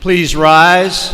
Please rise.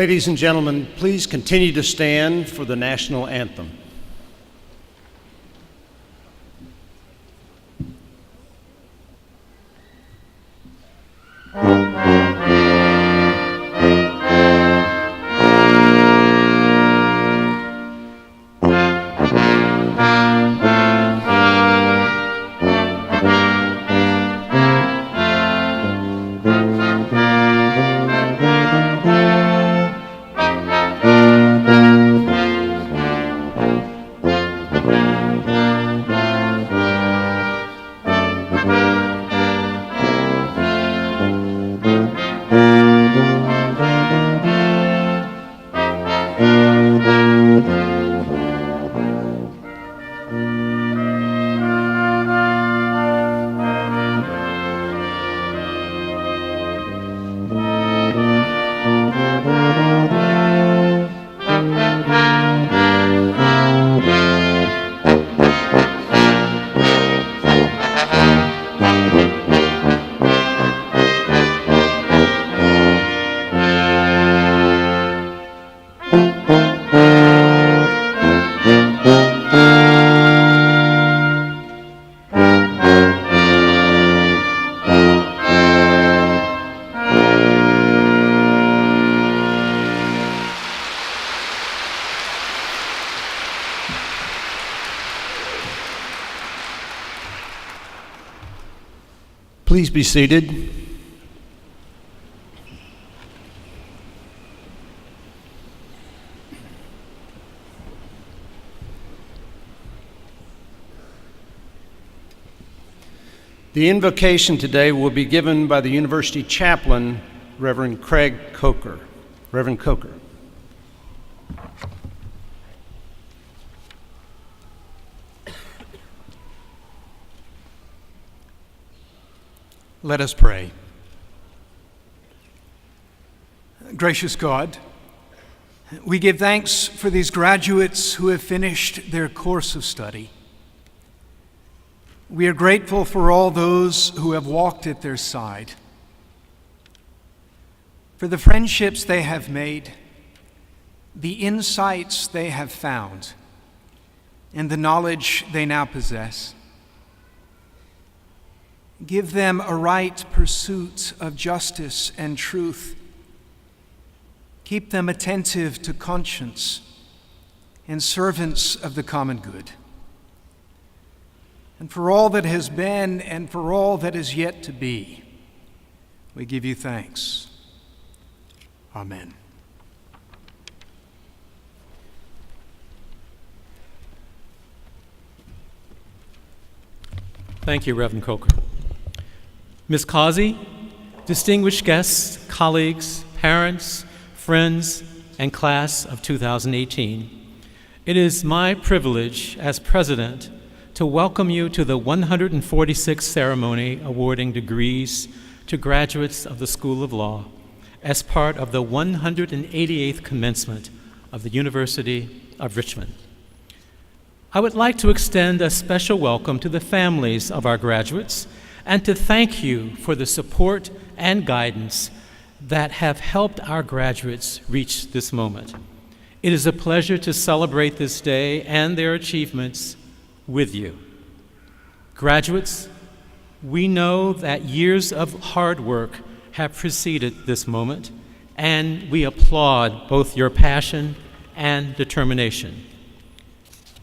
Ladies and gentlemen, please continue to stand for the national anthem. Please be seated. The invocation today will be given by the University Chaplain, Reverend Craig Coker. Reverend Coker. Let us pray. Gracious God, we give thanks for these graduates who have finished their course of study. We are grateful for all those who have walked at their side, for the friendships they have made, the insights they have found, and the knowledge they now possess. Give them a right pursuit of justice and truth. Keep them attentive to conscience and servants of the common good. And for all that has been and for all that is yet to be, we give you thanks. Amen. Thank you, Reverend Coker. Ms. Causey, distinguished guests, colleagues, parents, friends, and class of 2018, it is my privilege as president to welcome you to the 146th ceremony awarding degrees to graduates of the School of Law as part of the 188th commencement of the University of Richmond. I would like to extend a special welcome to the families of our graduates and to thank you for the support and guidance that have helped our graduates reach this moment. It is a pleasure to celebrate this day and their achievements with you. Graduates, we know that years of hard work have preceded this moment, and we applaud both your passion and determination.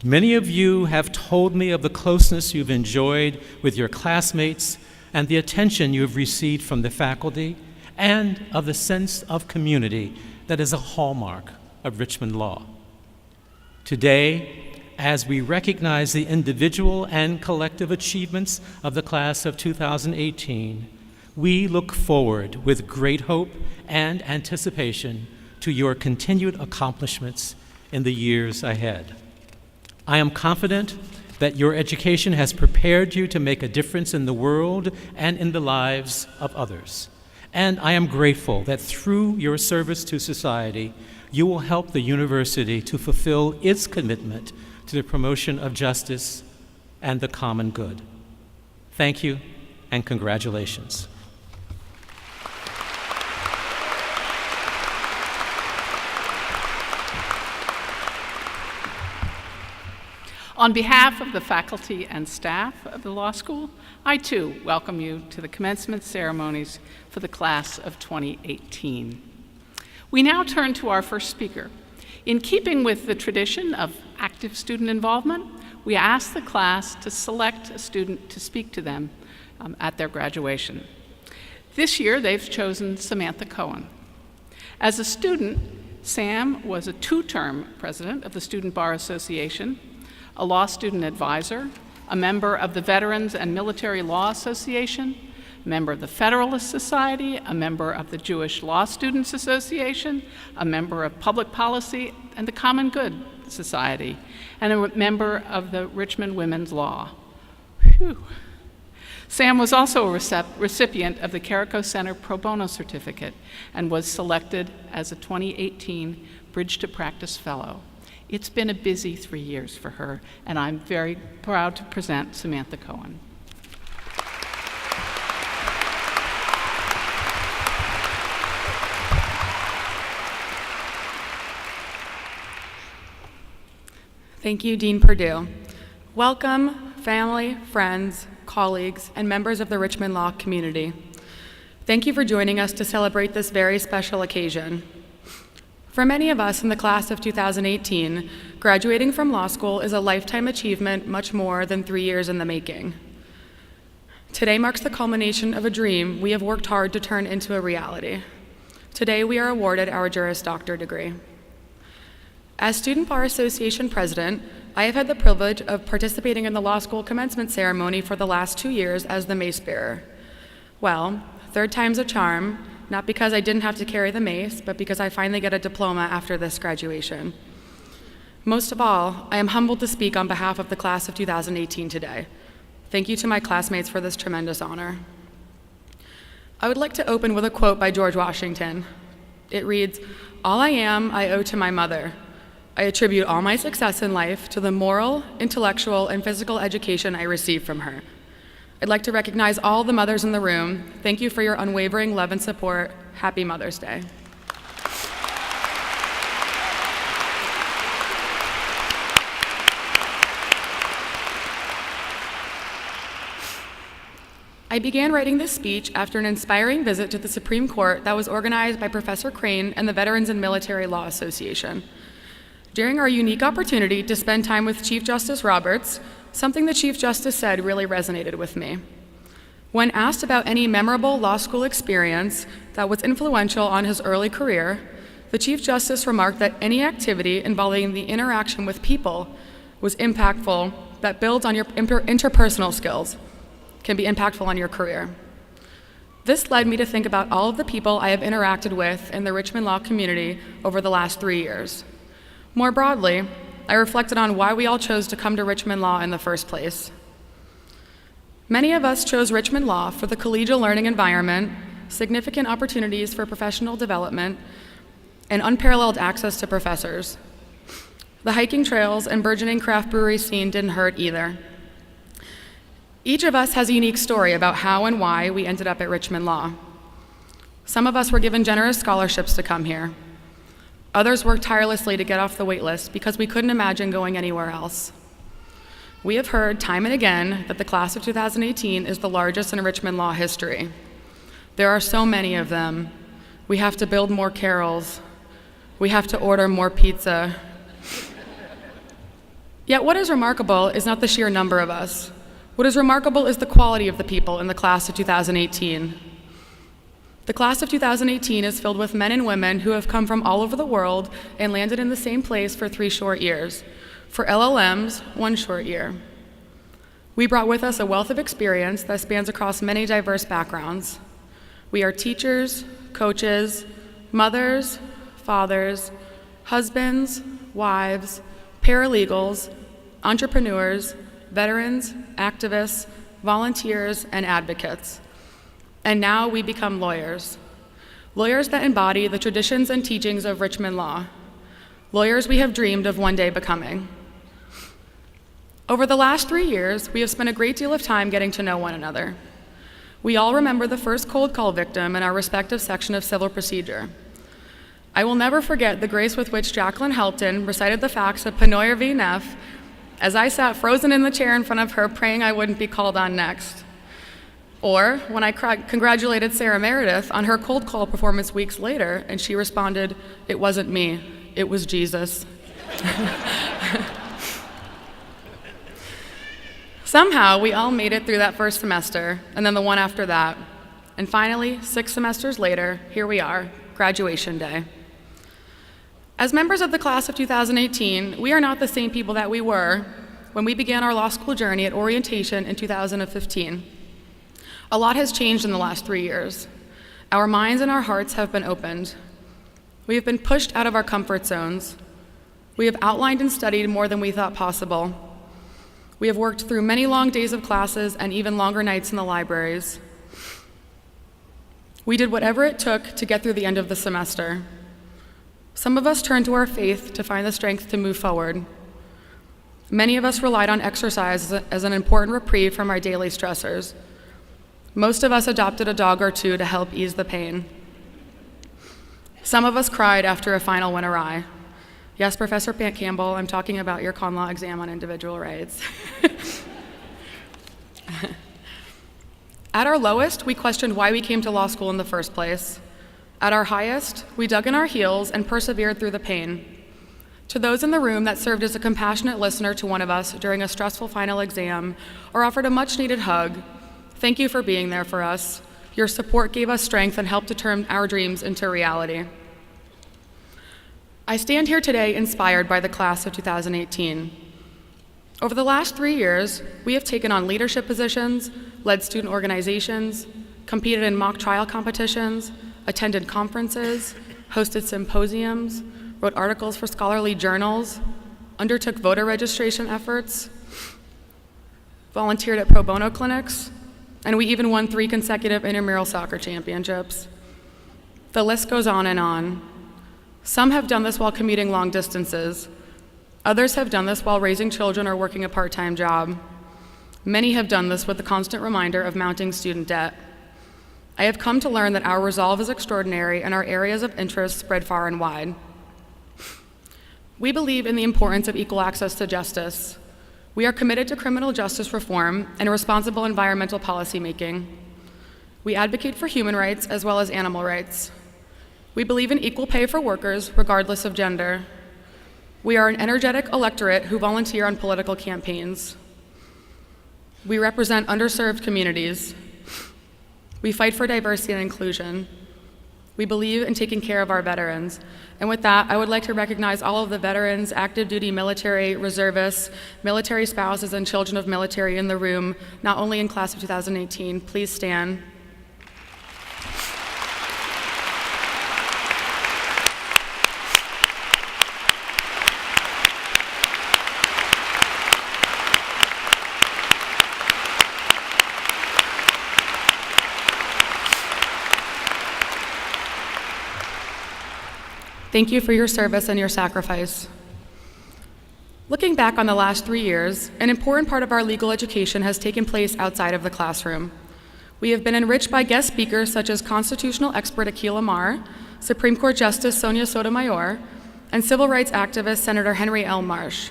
Many of you have told me of the closeness you've enjoyed with your classmates and the attention you have received from the faculty, and of the sense of community that is a hallmark of Richmond Law. Today, as we recognize the individual and collective achievements of the class of 2018, we look forward with great hope and anticipation to your continued accomplishments in the years ahead. I am confident that your education has prepared you to make a difference in the world and in the lives of others. And I am grateful that through your service to society, you will help the university to fulfill its commitment to the promotion of justice and the common good. Thank you and congratulations. On behalf of the faculty and staff of the law school, I too welcome you to the commencement ceremonies for the class of 2018. We now turn to our first speaker. In keeping with the tradition of active student involvement, we ask the class to select a student to speak to them at their graduation. This year, they've chosen Samantha Cohen. As a student, Sam was a two-term president of the Student Bar Association, a law student advisor, a member of the Veterans and Military Law Association, a member of the Federalist Society, a member of the Jewish Law Students Association, a member of Public Policy and the Common Good Society, and a member of the Richmond Women's Law. Whew. Sam was also a recipient of the Carrico Center Pro Bono Certificate and was selected as a 2018 Bridge to Practice Fellow. It's been a busy 3 years for her, and I'm very proud to present Samantha Cohen. Thank you, Dean Perdue. Welcome, family, friends, colleagues, and members of the Richmond Law community. Thank you for joining us to celebrate this very special occasion. For many of us in the class of 2018, graduating from law school is a lifetime achievement much more than 3 years in the making. Today marks the culmination of a dream we have worked hard to turn into a reality. Today we are awarded our Juris Doctor degree. As Student Bar Association president, I have had the privilege of participating in the law school commencement ceremony for the last 2 years as the mace bearer. Well, third time's a charm, not because I didn't have to carry the mace, but because I finally get a diploma after this graduation. Most of all, I am humbled to speak on behalf of the class of 2018 today. Thank you to my classmates for this tremendous honor. I would like to open with a quote by George Washington. It reads, "All I am, I owe to my mother. I attribute all my success in life to the moral, intellectual, and physical education I received from her." I'd like to recognize all the mothers in the room. Thank you for your unwavering love and support. Happy Mother's Day. I began writing this speech after an inspiring visit to the Supreme Court that was organized by Professor Crane and the Veterans and Military Law Association. During our unique opportunity to spend time with Chief Justice Roberts, something the Chief Justice said really resonated with me. When asked about any memorable law school experience that was influential on his early career, the Chief Justice remarked that any activity involving the interaction with people was impactful, that builds on your interpersonal skills, can be impactful on your career. This led me to think about all of the people I have interacted with in the Richmond Law community over the last 3 years. More broadly, I reflected on why we all chose to come to Richmond Law in the first place. Many of us chose Richmond Law for the collegial learning environment, significant opportunities for professional development, and unparalleled access to professors. The hiking trails and burgeoning craft brewery scene didn't hurt either. Each of us has a unique story about how and why we ended up at Richmond Law. Some of us were given generous scholarships to come here. Others worked tirelessly to get off the wait list because we couldn't imagine going anywhere else. We have heard time and again that the class of 2018 is the largest in Richmond Law history. There are so many of them. We have to build more carols. We have to order more pizza. Yet what is remarkable is not the sheer number of us. What is remarkable is the quality of the people in the class of 2018. The class of 2018 is filled with men and women who have come from all over the world and landed in the same place for 3 short years. For LLMs, 1 short year. We brought with us a wealth of experience that spans across many diverse backgrounds. We are teachers, coaches, mothers, fathers, husbands, wives, paralegals, entrepreneurs, veterans, activists, volunteers, and advocates. And now we become lawyers. Lawyers that embody the traditions and teachings of Richmond Law. Lawyers we have dreamed of one day becoming. Over the last 3 years, we have spent a great deal of time getting to know one another. We all remember the first cold call victim in our respective section of civil procedure. I will never forget the grace with which Jacqueline Helpton recited the facts of Penoyer v. Neff as I sat frozen in the chair in front of her praying I wouldn't be called on next. Or when I congratulated Sarah Meredith on her cold call performance weeks later, and she responded, "It wasn't me, it was Jesus." Somehow, we all made it through that first semester, and then the one after that. And finally, 6 semesters later, here we are, graduation day. As members of the class of 2018, we are not the same people that we were when we began our law school journey at orientation in 2015. A lot has changed in the last 3 years. Our minds and our hearts have been opened. We have been pushed out of our comfort zones. We have outlined and studied more than we thought possible. We have worked through many long days of classes and even longer nights in the libraries. We did whatever it took to get through the end of the semester. Some of us turned to our faith to find the strength to move forward. Many of us relied on exercise as an important reprieve from our daily stressors. Most of us adopted a dog or 2 to help ease the pain. Some of us cried after a final went awry. Yes, Professor Campbell, I'm talking about your con law exam on individual rights. At our lowest, we questioned why we came to law school in the first place. At our highest, we dug in our heels and persevered through the pain. To those in the room that served as a compassionate listener to one of us during a stressful final exam or offered a much-needed hug, thank you for being there for us. Your support gave us strength and helped to turn our dreams into reality. I stand here today inspired by the class of 2018. Over the last 3 years, we have taken on leadership positions, led student organizations, competed in mock trial competitions, attended conferences, hosted symposiums, wrote articles for scholarly journals, undertook voter registration efforts, volunteered at pro bono clinics, and we even won 3 consecutive intramural soccer championships. The list goes on and on. Some have done this while commuting long distances. Others have done this while raising children or working a part-time job. Many have done this with the constant reminder of mounting student debt. I have come to learn that our resolve is extraordinary and our areas of interest spread far and wide. We believe in the importance of equal access to justice. We are committed to criminal justice reform and responsible environmental policymaking. We advocate for human rights as well as animal rights. We believe in equal pay for workers, regardless of gender. We are an energetic electorate who volunteer on political campaigns. We represent underserved communities. We fight for diversity and inclusion. We believe in taking care of our veterans. And with that, I would like to recognize all of the veterans, active duty military, reservists, military spouses, and children of military in the room, not only in class of 2018. Please stand. Thank you for your service and your sacrifice. Looking back on the last 3 years, an important part of our legal education has taken place outside of the classroom. We have been enriched by guest speakers such as constitutional expert Akhil Amar, Supreme Court Justice Sonia Sotomayor, and civil rights activist Senator Henry L. Marsh.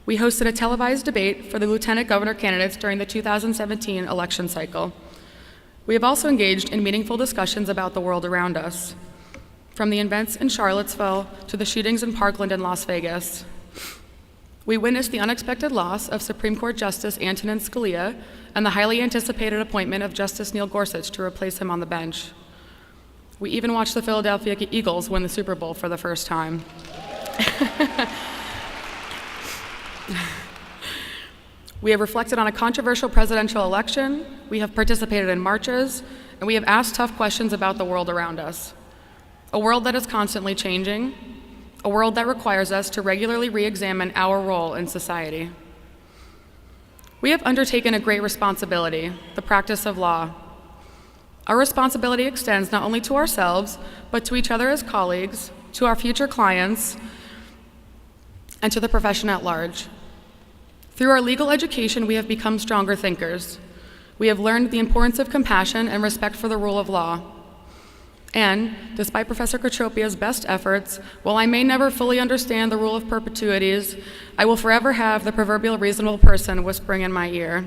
We hosted a televised debate for the lieutenant governor candidates during the 2017 election cycle. We have also engaged in meaningful discussions about the world around us, from the events in Charlottesville to the shootings in Parkland and Las Vegas. We witnessed the unexpected loss of Supreme Court Justice Antonin Scalia and the highly anticipated appointment of Justice Neil Gorsuch to replace him on the bench. We even watched the Philadelphia Eagles win the Super Bowl for the first time. We have reflected on a controversial presidential election, we have participated in marches, and we have asked tough questions about the world around us. A world that is constantly changing, a world that requires us to regularly re-examine our role in society. We have undertaken a great responsibility, the practice of law. Our responsibility extends not only to ourselves, but to each other as colleagues, to our future clients, and to the profession at large. Through our legal education, we have become stronger thinkers. We have learned the importance of compassion and respect for the rule of law. And, despite Professor Katropia's best efforts, while I may never fully understand the rule of perpetuities, I will forever have the proverbial reasonable person whispering in my ear.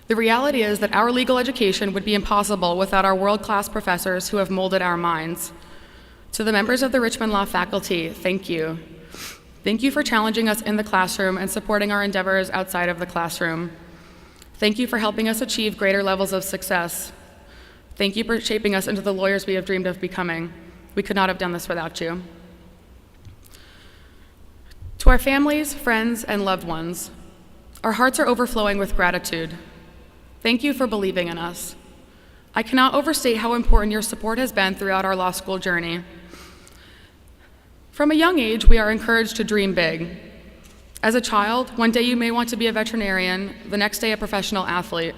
The reality is that our legal education would be impossible without our world-class professors who have molded our minds. To the members of the Richmond Law faculty, thank you. Thank you for challenging us in the classroom and supporting our endeavors outside of the classroom. Thank you for helping us achieve greater levels of success. Thank you for shaping us into the lawyers we have dreamed of becoming. We could not have done this without you. To our families, friends, and loved ones, our hearts are overflowing with gratitude. Thank you for believing in us. I cannot overstate how important your support has been throughout our law school journey. From a young age, we are encouraged to dream big. As a child, one day you may want to be a veterinarian, the next day a professional athlete.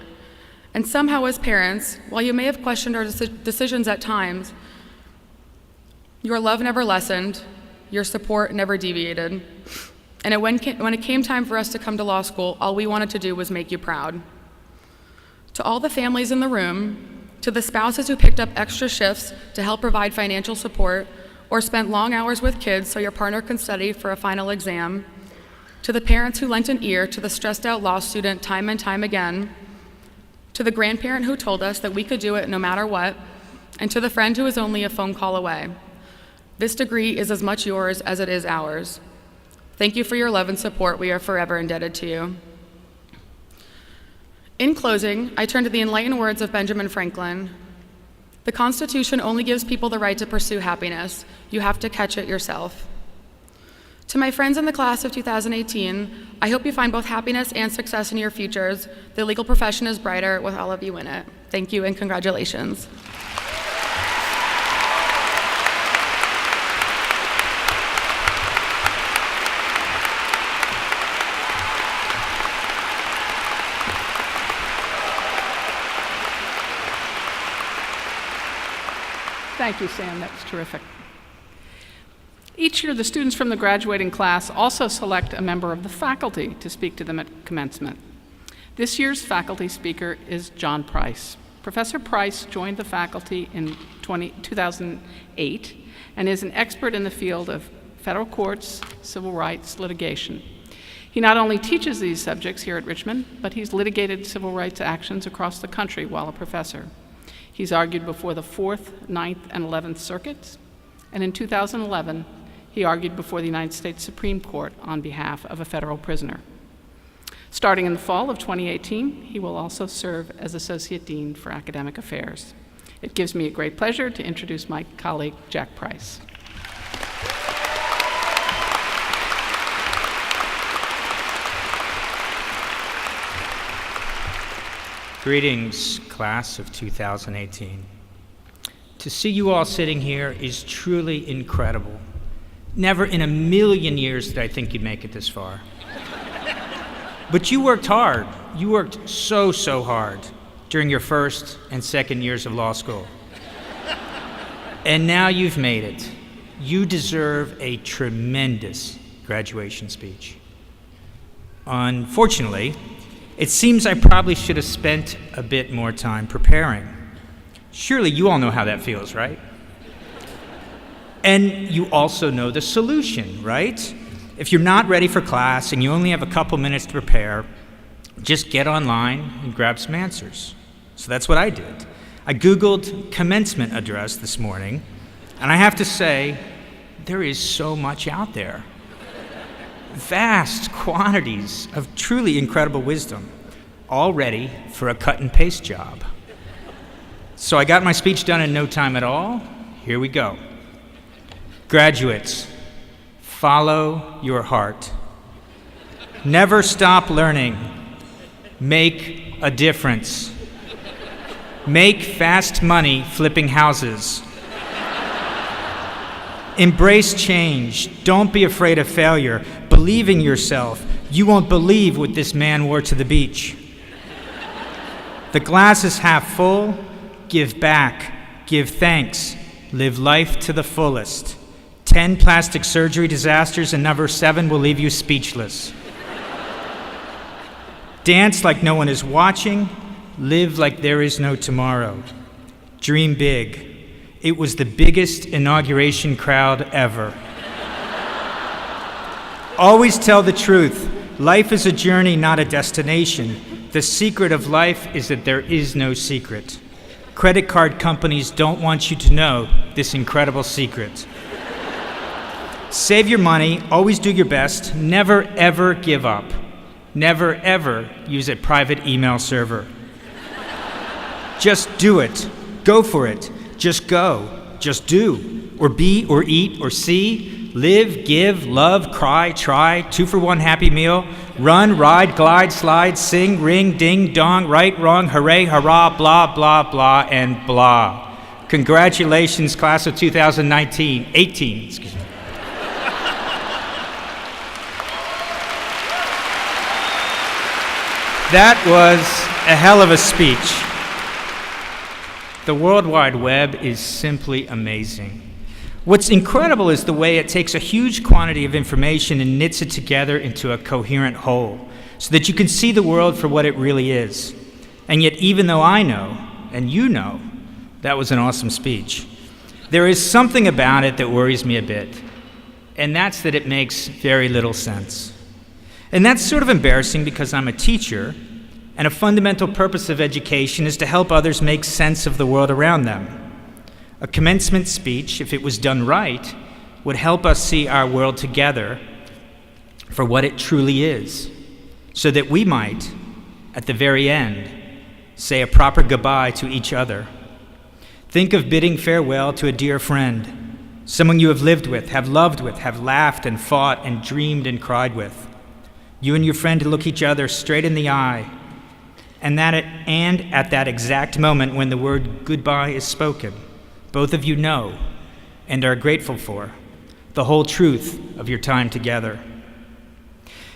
And somehow as parents, while you may have questioned our decisions at times, your love never lessened, your support never deviated. And when it came time for us to come to law school, all we wanted to do was make you proud. To all the families in the room, to the spouses who picked up extra shifts to help provide financial support, or spent long hours with kids so your partner can study for a final exam, to the parents who lent an ear to the stressed out law student time and time again, to the grandparent who told us that we could do it no matter what, and to the friend who is only a phone call away. This degree is as much yours as it is ours. Thank you for your love and support. We are forever indebted to you. In closing, I turn to the enlightened words of Benjamin Franklin. The Constitution only gives people the right to pursue happiness. You have to catch it yourself. To my friends in the class of 2018, I hope you find both happiness and success in your futures. The legal profession is brighter with all of you in it. Thank you and congratulations. Thank you, Sam. That was terrific. Each year, the students from the graduating class also select a member of the faculty to speak to them at commencement. This year's faculty speaker is John Price. Professor Price joined the faculty in 2008 and is an expert in the field of federal courts, civil rights, litigation. He not only teaches these subjects here at Richmond, but he's litigated civil rights actions across the country while a professor. He's argued before the 4th, 9th, and 11th Circuits, and in 2011, he argued before the United States Supreme Court on behalf of a federal prisoner. Starting in the fall of 2018, he will also serve as Associate Dean for Academic Affairs. It gives me a great pleasure to introduce my colleague, Jack Price. Greetings, class of 2018. To see you all sitting here is truly incredible. Never in a million years did I think you'd make it this far. But you worked hard. You worked so hard during your first and second years of law school. And now you've made it. You deserve a tremendous graduation speech. Unfortunately, it seems I probably should have spent a bit more time preparing. Surely you all know how that feels, right? And you also know the solution, right? If you're not ready for class and you only have a couple minutes to prepare, just get online and grab some answers. So that's what I did. I Googled commencement address this morning, and I have to say, there is so much out there. Vast quantities of truly incredible wisdom, all ready for a cut and paste job. So I got my speech done in no time at all. Here we go. Graduates, follow your heart. Never stop learning. Make a difference. Make fast money flipping houses. Embrace change. Don't be afraid of failure. Believe in yourself. You won't believe what this man wore to the beach. The glass is half full. Give back. Give thanks. Live life to the fullest. 10 plastic surgery disasters and number 7 will leave you speechless. Dance like no one is watching. Live like there is no tomorrow. Dream big. It was the biggest inauguration crowd ever. Always tell the truth. Life is a journey, not a destination. The secret of life is that there is no secret. Credit card companies don't want you to know this incredible secret. Save your money, always do your best, never ever give up. Never ever use a private email server. Just do it. Go for it. Just go. Just do. Or be, or eat, or see. Live, give, love, cry, try. 2-for-1 Happy Meal. Run, ride, glide, slide, sing, ring, ding, dong, right, wrong, hooray, hurrah, blah, blah, blah, and blah. Congratulations, class of 2018. Excuse me. That was a hell of a speech. The World Wide Web is simply amazing. What's incredible is the way it takes a huge quantity of information and knits it together into a coherent whole, so that you can see the world for what it really is. And yet, even though I know, and you know, that was an awesome speech, there is something about it that worries me a bit, and that's that it makes very little sense. And that's sort of embarrassing because I'm a teacher, and a fundamental purpose of education is to help others make sense of the world around them. A commencement speech, if it was done right, would help us see our world together for what it truly is, so that we might, at the very end, say a proper goodbye to each other. Think of bidding farewell to a dear friend, someone you have lived with, have loved with, have laughed and fought and dreamed and cried with. You and your friend look each other straight in the eye, and at that exact moment when the word goodbye is spoken, both of you know and are grateful for the whole truth of your time together.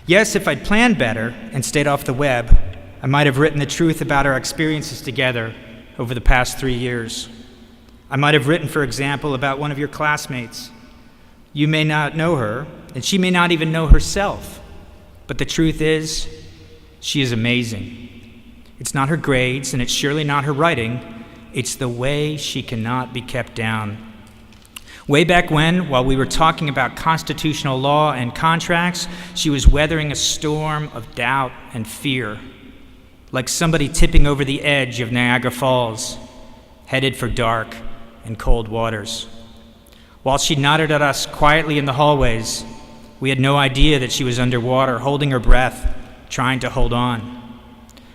Yes, if I'd planned better and stayed off the web, I might have written the truth about our experiences together over the past 3 years. I might have written, for example, about one of your classmates. You may not know her, and she may not even know herself, but the truth is, she is amazing. It's not her grades, and it's surely not her writing. It's the way she cannot be kept down. Way back when, while we were talking about constitutional law and contracts, she was weathering a storm of doubt and fear, like somebody tipping over the edge of Niagara Falls, headed for dark and cold waters. While she nodded at us quietly in the hallways, we had no idea that she was underwater, holding her breath, trying to hold on.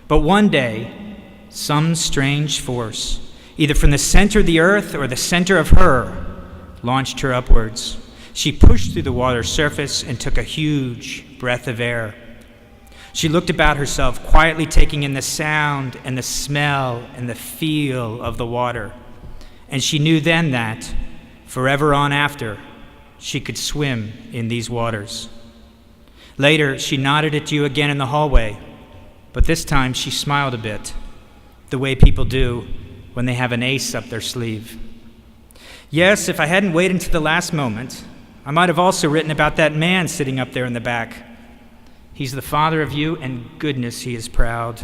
But one day, some strange force, either from the center of the earth or the center of her, launched her upwards. She pushed through the water's surface and took a huge breath of air. She looked about herself, quietly taking in the sound and the smell and the feel of the water. And she knew then that, forever on after, she could swim in these waters. Later, she nodded at you again in the hallway, but this time she smiled a bit, the way people do when they have an ace up their sleeve. Yes, if I hadn't waited until the last moment, I might have also written about that man sitting up there in the back. He's the father of you, and goodness, he is proud.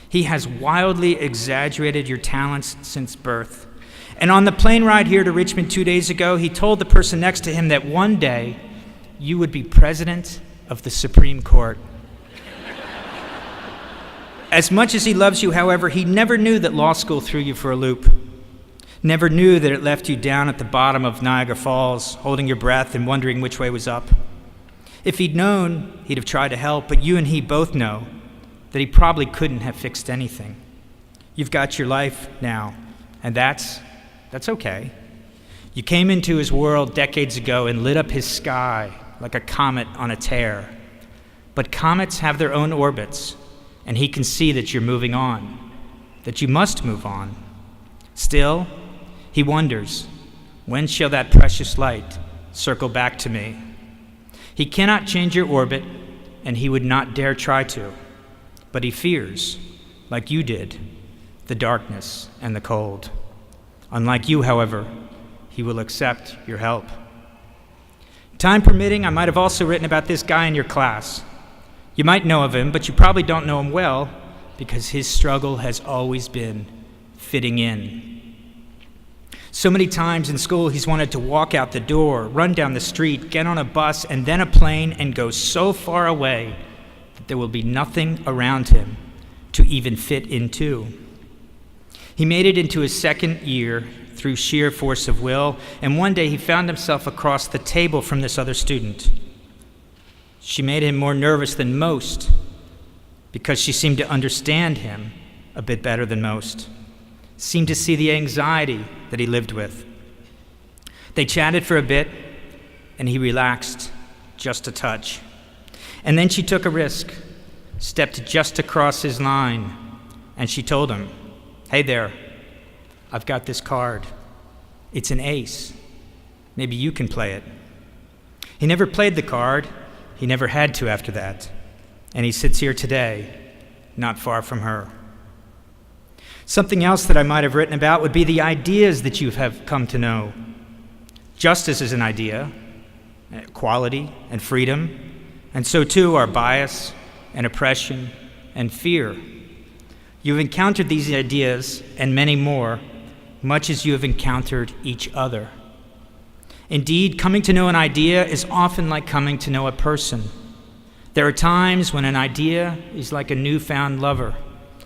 He has wildly exaggerated your talents since birth. And on the plane ride here to Richmond 2 days ago, he told the person next to him that one day you would be president of the Supreme Court. As much as he loves you, however, he never knew that law school threw you for a loop. Never knew that it left you down at the bottom of Niagara Falls, holding your breath and wondering which way was up. If he'd known, he'd have tried to help, but you and he both know that he probably couldn't have fixed anything. You've got your life now, and that's okay. You came into his world decades ago and lit up his sky like a comet on a tear. But comets have their own orbits, and he can see that you're moving on, that you must move on. Still, he wonders, when shall that precious light circle back to me? He cannot change your orbit, and he would not dare try to, but he fears, like you did, the darkness and the cold. Unlike you, however, he will accept your help. Time permitting, I might have also written about this guy in your class. You might know of him, but you probably don't know him well, because his struggle has always been fitting in. So many times in school, he's wanted to walk out the door, run down the street, get on a bus, and then a plane, and go so far away that there will be nothing around him to even fit into. He made it into his second year through sheer force of will, and one day he found himself across the table from this other student. She made him more nervous than most because she seemed to understand him a bit better than most, seemed to see the anxiety that he lived with. They chatted for a bit, and he relaxed just a touch. And then she took a risk, stepped just across his line, and she told him, "Hey there, I've got this card. It's an ace. Maybe you can play it." He never played the card. He never had to after that. And he sits here today, not far from her. Something else that I might have written about would be the ideas that you have come to know. Justice is an idea, equality and freedom, and so too are bias and oppression and fear. You've encountered these ideas and many more, much as you have encountered each other. Indeed, coming to know an idea is often like coming to know a person. There are times when an idea is like a newfound lover.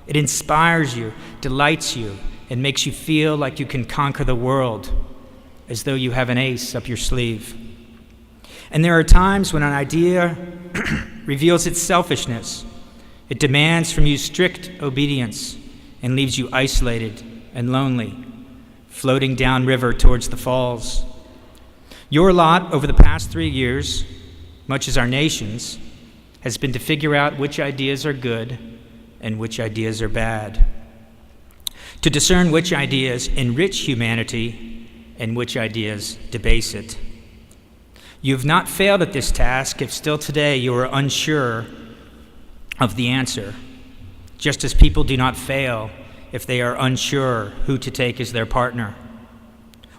It inspires you, delights you, and makes you feel like you can conquer the world, as though you have an ace up your sleeve. And there are times when an idea reveals its selfishness. It demands from you strict obedience and leaves you isolated and lonely, floating downriver towards the falls. Your lot over the past 3 years, much as our nation's, has been to figure out which ideas are good and which ideas are bad, to discern which ideas enrich humanity and which ideas debase it. You have not failed at this task if still today you are unsure of the answer, just as people do not fail if they are unsure who to take as their partner.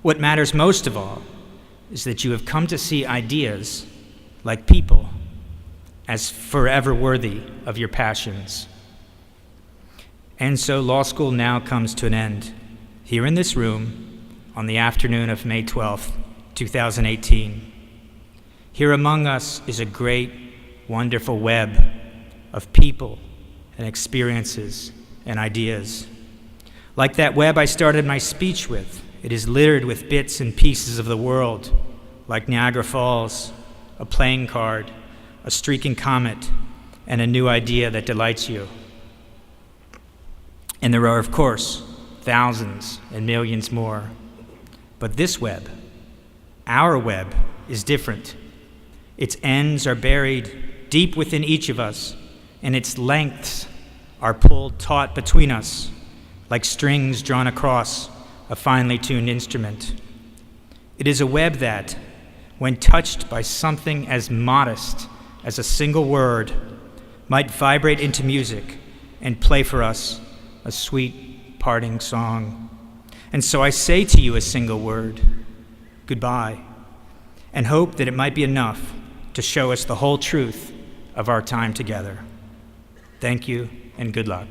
What matters most of all is that you have come to see ideas, like people, as forever worthy of your passions. And so law school now comes to an end, here in this room, on the afternoon of May 12th, 2018. Here among us is a great, wonderful web of people and experiences and ideas. Like that web I started my speech with, it is littered with bits and pieces of the world, like Niagara Falls, a playing card, a streaking comet, and a new idea that delights you. And there are, of course, thousands and millions more. But this web, our web, is different. Its ends are buried deep within each of us, and its lengths are pulled taut between us, like strings drawn across a finely tuned instrument. It is a web that, when touched by something as modest as a single word, might vibrate into music and play for us a sweet parting song. And so I say to you a single word, goodbye. and hope that it might be enough to show us the whole truth of our time together. Thank you, and good luck.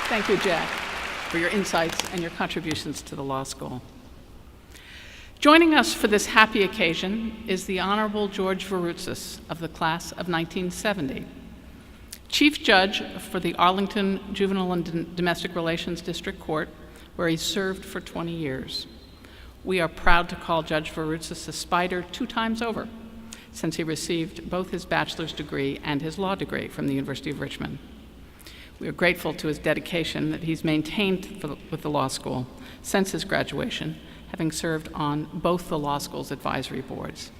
Thank you, Jack, for your insights and your contributions to the law school. Joining us for this happy occasion is the Honorable George Varoutsas of the class of 1970, Chief Judge for the Arlington Juvenile and Domestic Relations District Court, where he served for 20 years. We are proud to call Judge Varoutsas a Spider 2 times over, since he received both his bachelor's degree and his law degree from the University of Richmond. We are grateful to his dedication that he's maintained with the law school since his graduation, having served on both the law school's advisory boards.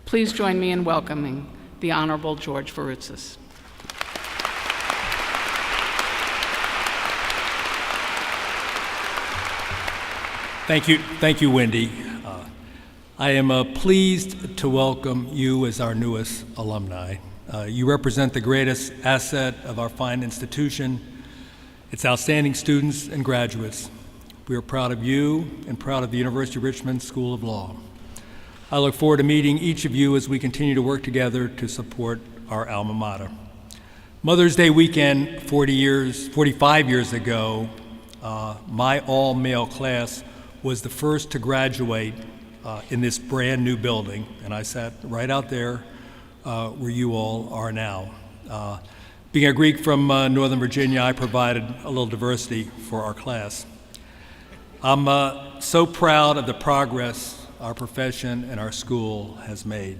Please join me in welcoming the Honorable George Varoutsas. Thank you, Wendy. I am pleased to welcome you as our newest alumni. You represent the greatest asset of our fine institution, its outstanding students and graduates. We are proud of you and proud of the University of Richmond School of Law. I look forward to meeting each of you as we continue to work together to support our alma mater. Mother's Day weekend 45 years ago, my all-male class was the first to graduate in this brand new building, and I sat right out there where you all are now. Being a Greek from Northern Virginia, I provided a little diversity for our class. I'm so proud of the progress our profession and our school has made.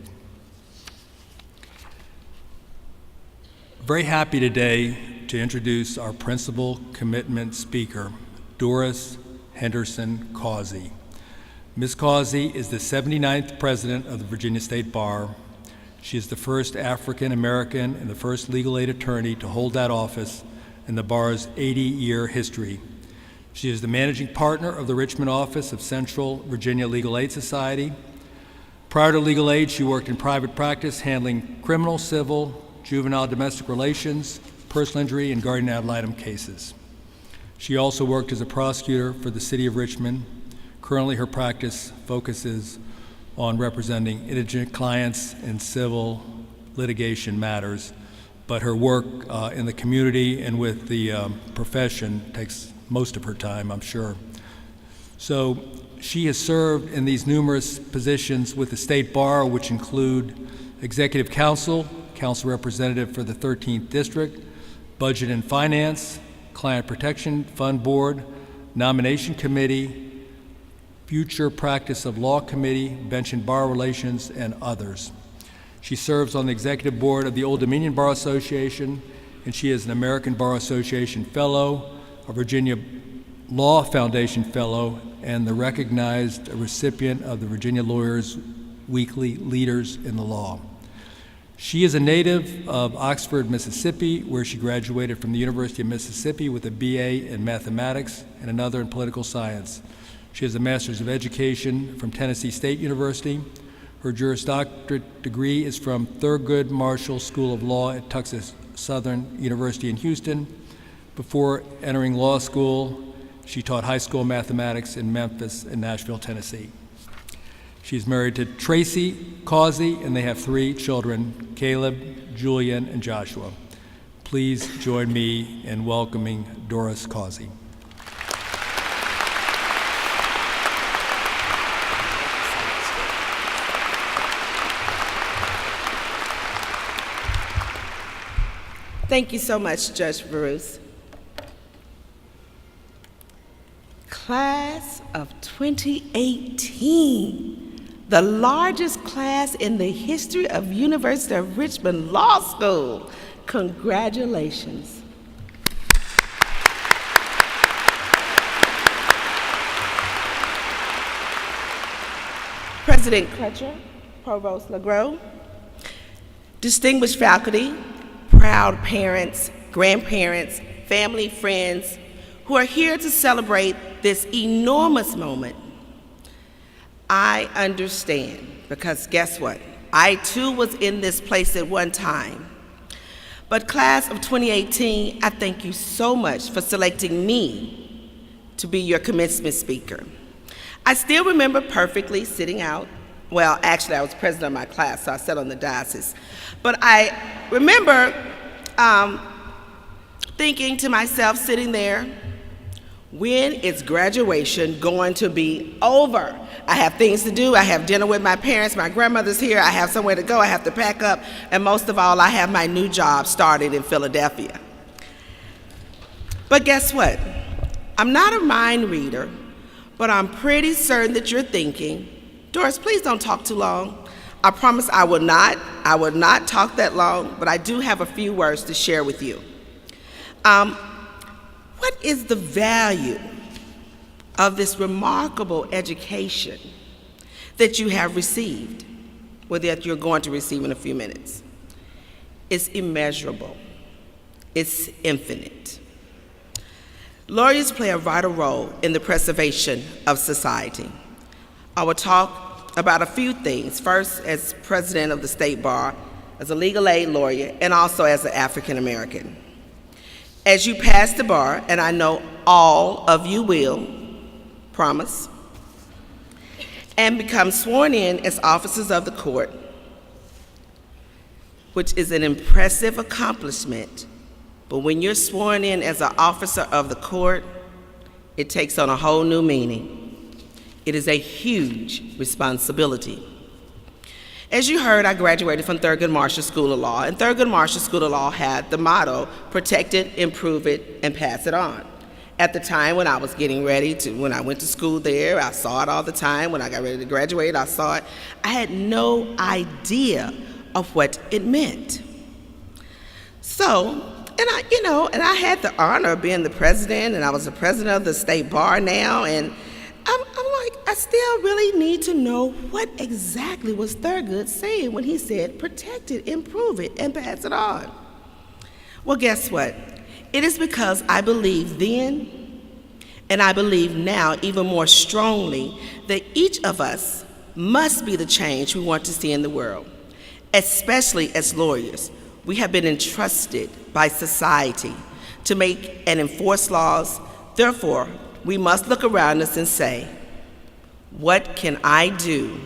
Very happy today to introduce our principal commitment speaker, Doris Henderson Causey. Ms. Causey is the 79th president of the Virginia State Bar. She is the first African American and the first legal aid attorney to hold that office in the bar's 80-year history. She is the managing partner of the Richmond office of Central Virginia Legal Aid Society. Prior to legal aid, she worked in private practice handling criminal, civil, juvenile domestic relations, personal injury, and guardian ad litem cases. She also worked as a prosecutor for the city of Richmond. Currently, her practice focuses on representing indigent clients in civil litigation matters, but her work in the community and with the profession takes most of her time, I'm sure. So she has served in these numerous positions with the State Bar, which include Executive Counsel, Counsel Representative for the 13th District, Budget and Finance, Client Protection Fund Board, Nomination Committee, Future Practice of Law Committee, Bench and Bar Relations, and others. She serves on the Executive Board of the Old Dominion Bar Association, and she is an American Bar Association Fellow, a Virginia Law Foundation Fellow, and the recognized recipient of the Virginia Lawyers Weekly Leaders in the Law. She is a native of Oxford, Mississippi, where she graduated from the University of Mississippi with a BA in mathematics and another in political science. She has a Master's of Education from Tennessee State University. Her Juris Doctorate degree is from Thurgood Marshall School of Law at Texas Southern University in Houston. Before entering law school, she taught high school mathematics in Memphis and Nashville, Tennessee. She's married to Tracy Causey, and they have 3 children, Caleb, Julian, and Joshua. Please join me in welcoming Doris Causey. Thank you so much, Judge Varoutsas. Class of 2018, the largest class in the history of University of Richmond Law School. Congratulations. President Crutcher, Provost LeGros, distinguished faculty, proud parents, grandparents, family, friends, who are here to celebrate this enormous moment. I understand, because guess what? I too was in this place at one time. But class of 2018, I thank you so much for selecting me to be your commencement speaker. I still remember perfectly sitting out. Well, actually, I was president of my class, so I sat on the dais. But I remember thinking to myself, sitting there, when is graduation going to be over? I have things to do. I have dinner with my parents. My grandmother's here. I have somewhere to go. I have to pack up. And most of all, I have my new job started in Philadelphia. But guess what? I'm not a mind reader, but I'm pretty certain that you're thinking, Doris, please don't talk too long. I promise I will not talk that long, but I do have a few words to share with you. What is the value of this remarkable education that you have received, or that you're going to receive in a few minutes? It's immeasurable. It's infinite. Lawyers play a vital role in the preservation of society. I will talk about a few things, first as president of the State Bar, as a legal aid lawyer, and also as an African American. As you pass the bar, and I know all of you will, promise, and become sworn in as officers of the court, which is an impressive accomplishment, but when you're sworn in as an officer of the court, it takes on a whole new meaning. It is a huge responsibility. As you heard, I graduated from Thurgood Marshall School of Law, and Thurgood Marshall School of Law had the motto, protect it, improve it, and pass it on. At the time when I was getting ready when I went to school there, I saw it all the time. When I got ready to graduate, I saw it. I had no idea of what it meant. So, and I had the honor of being the president, and I was the president of the State Bar now, and I'm like, I still really need to know what exactly was Thurgood saying when he said, protect it, improve it, and pass it on. Well, guess what? It is because I believe then, and I believe now even more strongly, that each of us must be the change we want to see in the world, especially as lawyers. We have been entrusted by society to make and enforce laws. Therefore, we must look around us and say, what can I do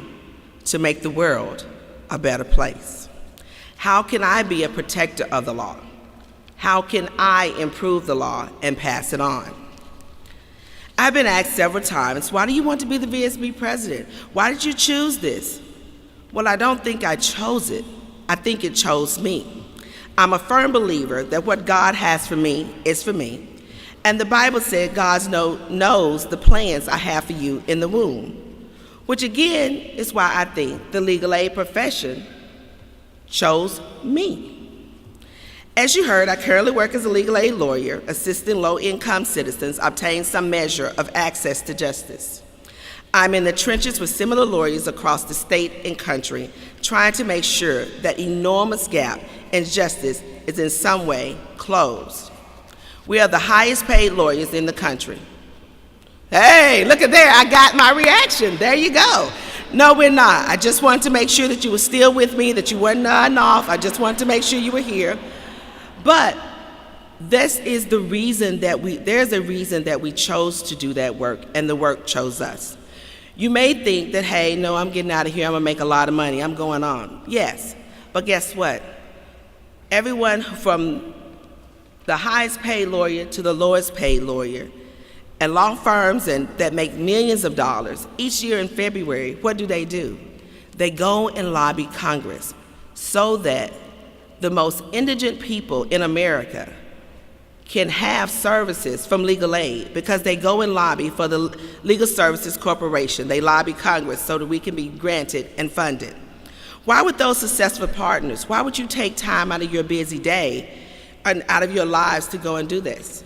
to make the world a better place? How can I be a protector of the law? How can I improve the law and pass it on? I've been asked several times, why do you want to be the VSB president? Why did you choose this? Well, I don't think I chose it. I think it chose me. I'm a firm believer that what God has for me is for me. And the Bible said God knows the plans I have for you in the womb, which again is why I think the legal aid profession chose me. As you heard, I currently work as a legal aid lawyer, assisting low-income citizens obtain some measure of access to justice. I'm in the trenches with similar lawyers across the state and country, trying to make sure that enormous gap in justice is in some way closed. We are the highest paid lawyers in the country. Hey, look at there, I got my reaction. There you go. No, we're not. I just wanted to make sure that you were still with me, that you weren't nodding off. I just wanted to make sure you were here. But this is the reason there's a reason that we chose to do that work, and the work chose us. You may think that, hey, no, I'm getting out of here, I'm gonna make a lot of money, I'm going on. Yes, but guess what? Everyone from the highest paid lawyer to the lowest paid lawyer, and law firms that make millions of dollars, each year in February, what do? They go and lobby Congress so that the most indigent people in America can have services from legal aid, because they go and lobby for the Legal Services Corporation. They lobby Congress so that we can be granted and funded. Why would those successful partners, why would you take time out of your busy day and out of your lives to go and do this?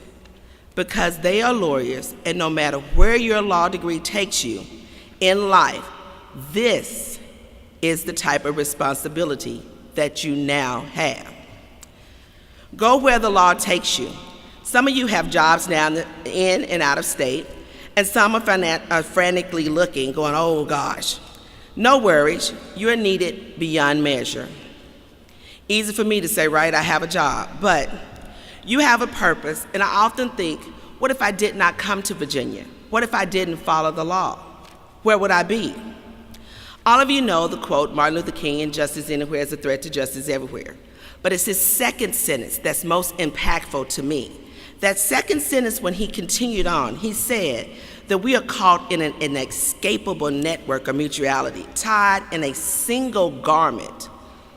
Because they are lawyers, and no matter where your law degree takes you in life, this is the type of responsibility that you now have. Go where the law takes you. Some of you have jobs now in and out of state, and some are frantically looking, going, oh gosh. No worries, you're needed beyond measure. Easy for me to say, right? I have a job. But you have a purpose, and I often think, what if I did not come to Virginia? What if I didn't follow the law? Where would I be? All of you know the quote, Martin Luther King, "Injustice anywhere is a threat to justice everywhere." But it's his second sentence that's most impactful to me. That second sentence, when he continued on, he said that we are caught in an inescapable network of mutuality, tied in a single garment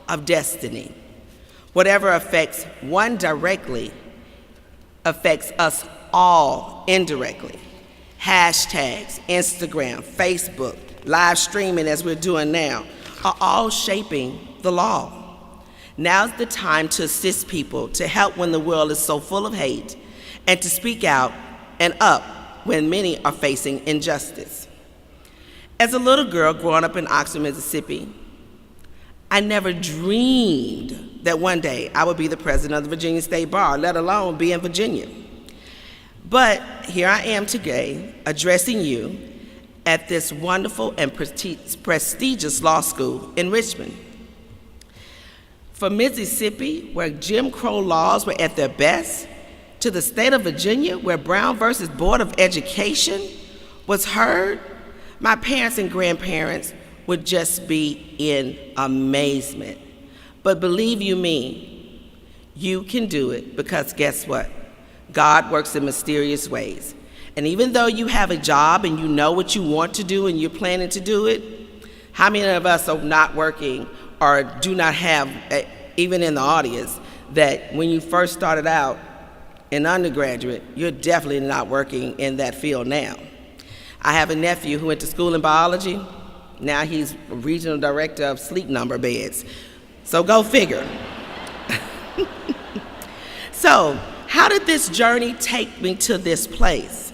of destiny. Whatever affects one directly affects us all indirectly. Hashtags, Instagram, Facebook, live streaming as we're doing now, are all shaping the law. Now's the time to assist people, to help when the world is so full of hate, and to speak out and up when many are facing injustice. As a little girl growing up in Oxford, Mississippi, I never dreamed that one day I would be the president of the Virginia State Bar, let alone be in Virginia. But here I am today, addressing you at this wonderful and prestigious law school in Richmond. From Mississippi, where Jim Crow laws were at their best, to the state of Virginia, where Brown versus Board of Education was heard, my parents and grandparents would just be in amazement. But believe you me, you can do it, because guess what? God works in mysterious ways. And even though you have a job and you know what you want to do and you're planning to do it, how many of us are not working or do not have, even in the audience, that when you first started out in undergraduate, you're definitely not working in that field now. I have a nephew who went to school in biology. Now he's a regional director of sleep number beds. So go figure. So, how did this journey take me to this place?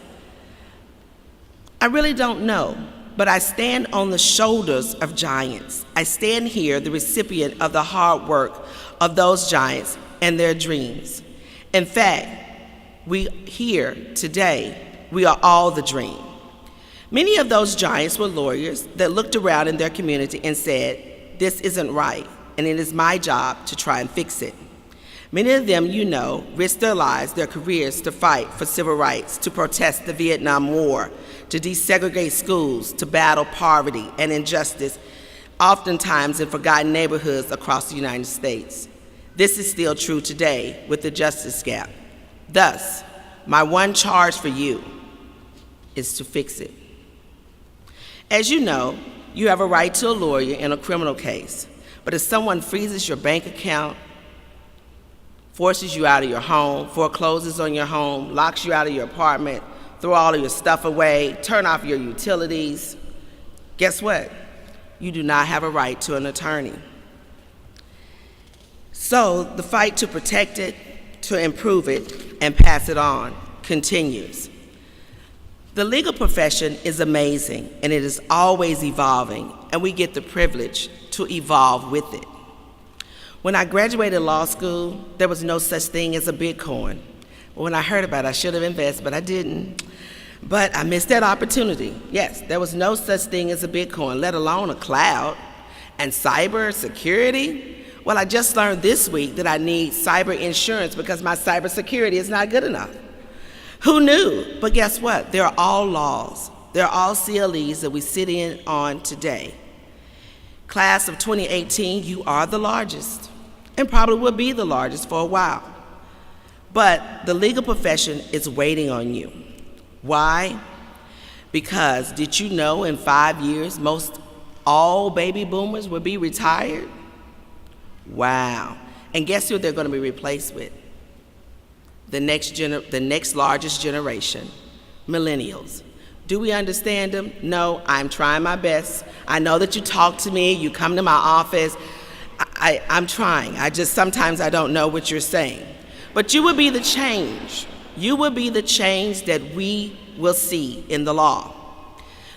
I really don't know, but I stand on the shoulders of giants. I stand here, the recipient of the hard work of those giants and their dreams. In fact, we here today, we are all the dream. Many of those giants were lawyers that looked around in their community and said, "This isn't right, and it is my job to try and fix it." Many of them, you know, risked their lives, their careers to fight for civil rights, to protest the Vietnam War, to desegregate schools, to battle poverty and injustice, oftentimes in forgotten neighborhoods across the United States. This is still true today with the justice gap. Thus, my one charge for you is to fix it. As you know, you have a right to a lawyer in a criminal case, but if someone freezes your bank account, forces you out of your home, forecloses on your home, locks you out of your apartment, throw all of your stuff away, turn off your utilities, guess what? You do not have a right to an attorney. So the fight to protect it, to improve it, and pass it on continues. The legal profession is amazing, and it is always evolving, and we get the privilege to evolve with it. When I graduated law school, there was no such thing as a Bitcoin. But when I heard about it, I should have invested, but I didn't. But I missed that opportunity. Yes, there was no such thing as a Bitcoin, let alone a cloud. And cyber security? Well, I just learned this week that I need cyber insurance because my cyber security is not good enough. Who knew? But guess what? They're all laws. They're all CLEs that we sit in on today. Class of 2018, you are the largest, and probably will be the largest for a while. But the legal profession is waiting on you. Why? Because did you know in 5 years, most all baby boomers will be retired? Wow. And guess who they're going to be replaced with? The next largest generation, millennials. Do we understand them? No, I'm trying my best. I know that you talk to me, you come to my office. I'm trying. Sometimes I don't know what you're saying. But you will be the change. You will be the change that we will see in the law.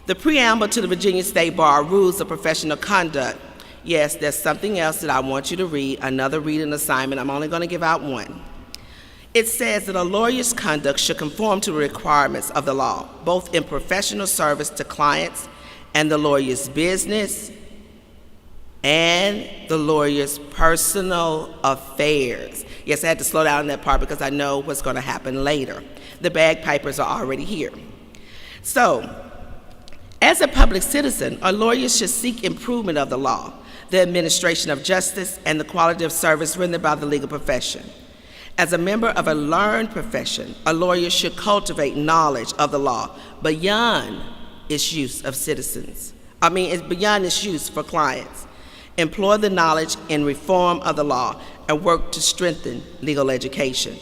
The preamble to the Virginia State Bar Rules of Professional Conduct. Yes, there's something else that I want you to read, another reading assignment. I'm only going to give out one. It says that a lawyer's conduct should conform to the requirements of the law, both in professional service to clients and the lawyer's business, and the lawyer's personal affairs. Yes, I had to slow down on that part because I know what's going to happen later. The bagpipers are already here. So, as a public citizen, a lawyer should seek improvement of the law, the administration of justice, and the quality of service rendered by the legal profession. As a member of a learned profession, a lawyer should cultivate knowledge of the law beyond its use of citizens. Beyond its use for clients. Employ the knowledge in reform of the law and work to strengthen legal education.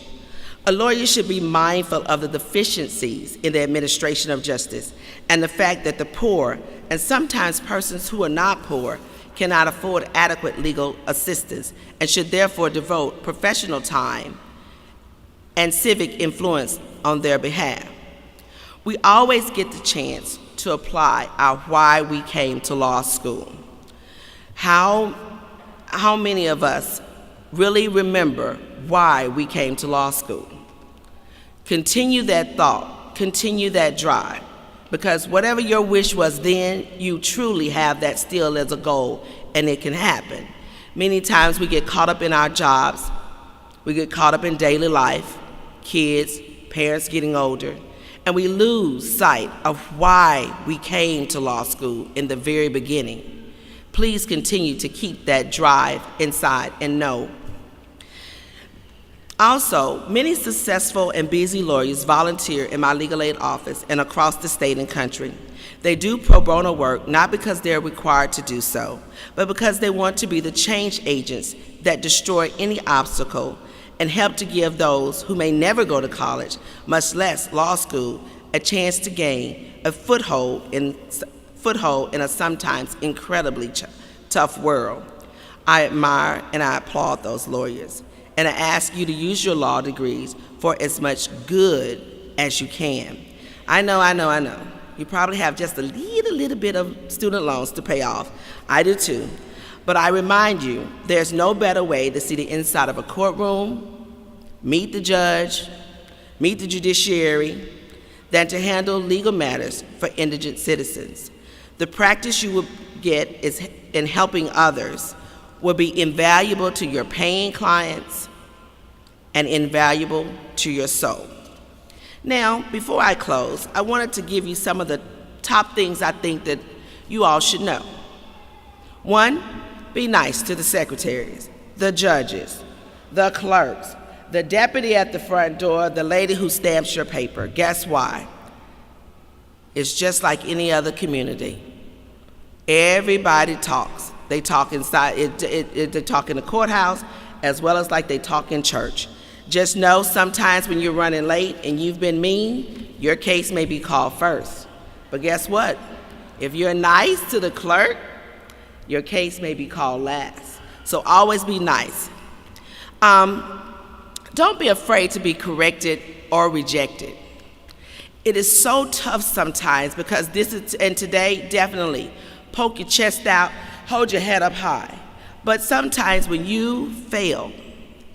A lawyer should be mindful of the deficiencies in the administration of justice and the fact that the poor, and sometimes persons who are not poor, cannot afford adequate legal assistance and should therefore devote professional time and civic influence on their behalf. We always get the chance to apply our why we came to law school. How many of us really remember why we came to law school? Continue that thought, continue that drive, because whatever your wish was then, you truly have that still as a goal, and it can happen. Many times we get caught up in our jobs, we get caught up in daily life, kids, parents getting older, and we lose sight of why we came to law school in the very beginning. Please continue to keep that drive inside and know. Also, many successful and busy lawyers volunteer in my legal aid office and across the state and country. They do pro bono work not because they're required to do so, but because they want to be the change agents that destroy any obstacle and help to give those who may never go to college, much less law school, a chance to gain a foothold in a sometimes incredibly tough world. I admire and I applaud those lawyers, and I ask you to use your law degrees for as much good as you can. I know. You probably have just a little bit of student loans to pay off. I do too. But I remind you, there's no better way to see the inside of a courtroom, meet the judge, meet the judiciary, than to handle legal matters for indigent citizens. The practice you will get is in helping others will be invaluable to your paying clients and invaluable to your soul. Now, before I close, I wanted to give you some of the top things I think that you all should know. 1, be nice to the secretaries, the judges, the clerks, the deputy at the front door, the lady who stamps your paper. Guess why? It's just like any other community. Everybody talks. They talk inside, they talk in the courthouse as well as like they talk in church. Just know sometimes when you're running late and you've been mean, your case may be called first. But guess what? If you're nice to the clerk, your case may be called last. So always be nice. Don't be afraid to be corrected or rejected. It is so tough sometimes because today, definitely, poke your chest out, hold your head up high. But sometimes when you fail,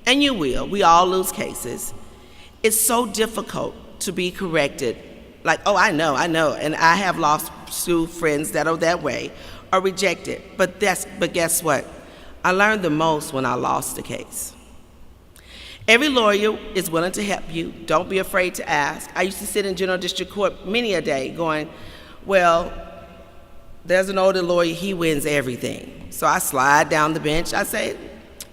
and you will, we all lose cases, it's so difficult to be corrected. Like, oh, I know, and I have law school friends that are that way, or rejected. But guess what? I learned the most when I lost the case. Every lawyer is willing to help you. Don't be afraid to ask. I used to sit in General District Court many a day going, well, there's an older lawyer, he wins everything. So I slide down the bench, I say,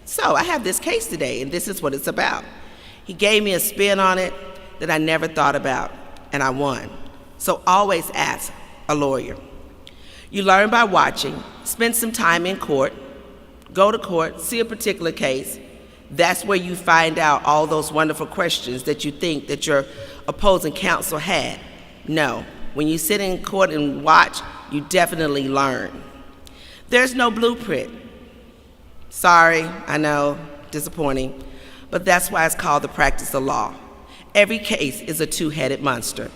so I have this case today, and this is what it's about. He gave me a spin on it that I never thought about, and I won. So always ask a lawyer. You learn by watching, spend some time in court, go to court, see a particular case. That's where you find out all those wonderful questions that you think that your opposing counsel had. No, when you sit in court and watch, you definitely learn. There's no blueprint. Sorry, I know, disappointing, but that's why it's called the practice of law. Every case is a two-headed monster.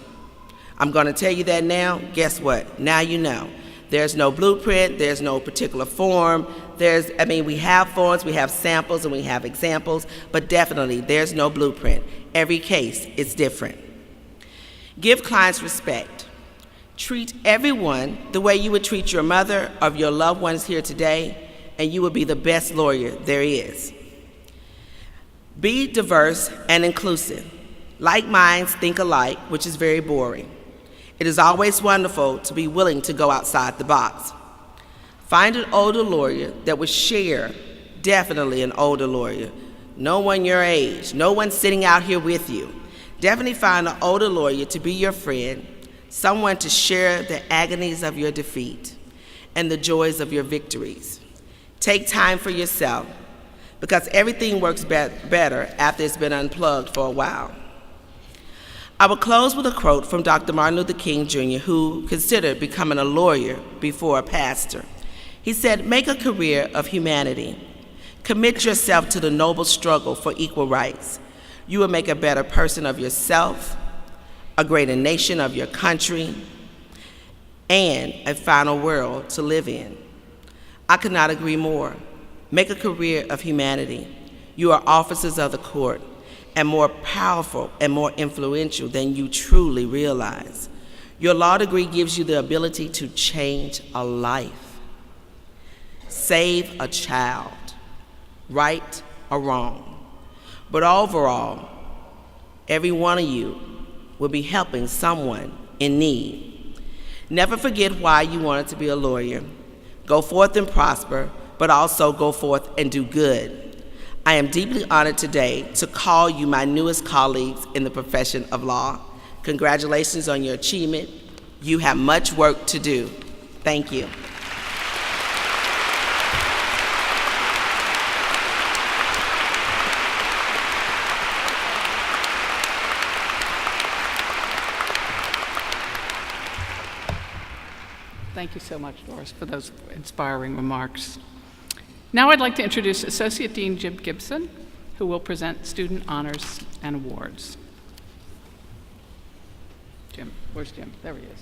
I'm going to tell you that now. Guess what? Now you know. There's no blueprint, there's no particular form. We have forms, we have samples, and we have examples, but definitely there's no blueprint. Every case is different. Give clients respect. Treat everyone the way you would treat your mother or your loved ones here today. and you will be the best lawyer there is. Be diverse and inclusive. Like minds think alike, which is very boring. It is always wonderful to be willing to go outside the box. Find an older lawyer that will share, definitely an older lawyer. No one your age, no one sitting out here with you. Definitely find an older lawyer to be your friend, someone to share the agonies of your defeat and the joys of your victories. Take time for yourself, because everything works better after it's been unplugged for a while. I will close with a quote from Dr. Martin Luther King Jr., who considered becoming a lawyer before a pastor. He said, "Make a career of humanity. Commit yourself to the noble struggle for equal rights. You will make a better person of yourself, a greater nation of your country, and a final world to live in." I could not agree more. Make a career of humanity. You are officers of the court, and more powerful and more influential than you truly realize. Your law degree gives you the ability to change a life, save a child, right or wrong. But overall, every one of you will be helping someone in need. Never forget why you wanted to be a lawyer. Go forth and prosper, but also go forth and do good. I am deeply honored today to call you my newest colleagues in the profession of law. Congratulations on your achievement. You have much work to do. Thank you. Thank you so much, Doris, for those inspiring remarks. Now I'd like to introduce Associate Dean Jim Gibson, who will present student honors and awards. Jim, where's Jim? There he is.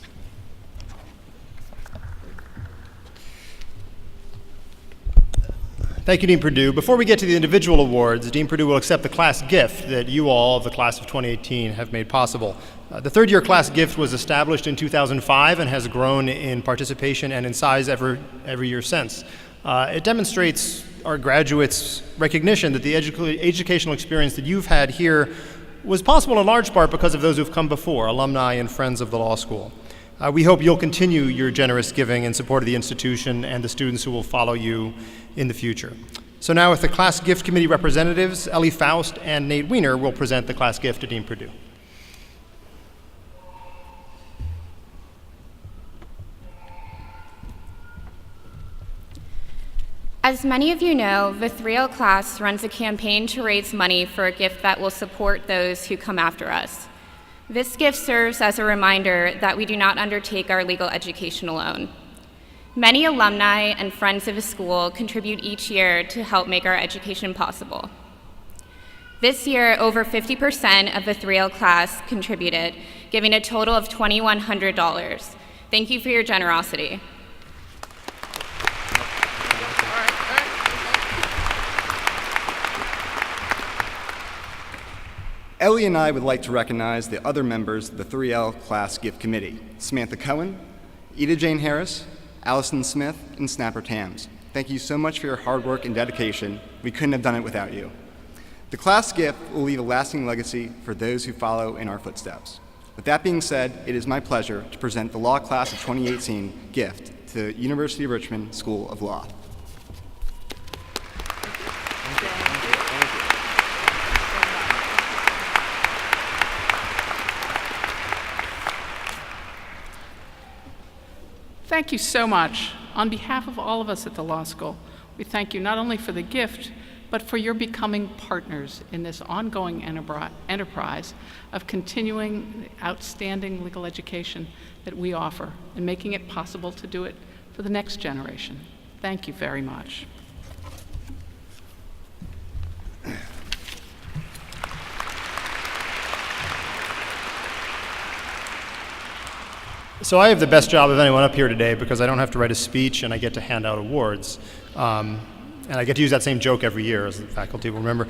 Thank you, Dean Perdue. Before we get to the individual awards, Dean Perdue will accept the class gift that you all, the class of 2018, have made possible. The third-year class gift was established in 2005 and has grown in participation and in size every year since. It demonstrates our graduates' recognition that the educational experience that you've had here was possible in large part because of those who've come before, alumni and friends of the law school. We hope you'll continue your generous giving in support of the institution and the students who will follow you in the future. So now with the Class Gift Committee representatives, Ellie Faust and Nate Weiner will present the class gift to Dean Perdue. As many of you know, the 3L class runs a campaign to raise money for a gift that will support those who come after us. This gift serves as a reminder that we do not undertake our legal education alone. Many alumni and friends of the school contribute each year to help make our education possible. This year, over 50% of the 3L class contributed, giving a total of $2,100. Thank you for your generosity. Ellie and I would like to recognize the other members of the 3L Class Gift Committee: Samantha Cohen, Ida Jane Harris, Allison Smith, and Snapper Tams. Thank you so much for your hard work and dedication. We couldn't have done it without you. The class gift will leave a lasting legacy for those who follow in our footsteps. With that being said, it is my pleasure to present the Law Class of 2018 gift to the University of Richmond School of Law. Thank you so much. On behalf of all of us at the law school, we thank you not only for the gift, but for your becoming partners in this ongoing enterprise of continuing the outstanding legal education that we offer and making it possible to do it for the next generation. Thank you very much. So I have the best job of anyone up here today because I don't have to write a speech and I get to hand out awards. And I get to use that same joke every year, as the faculty will remember.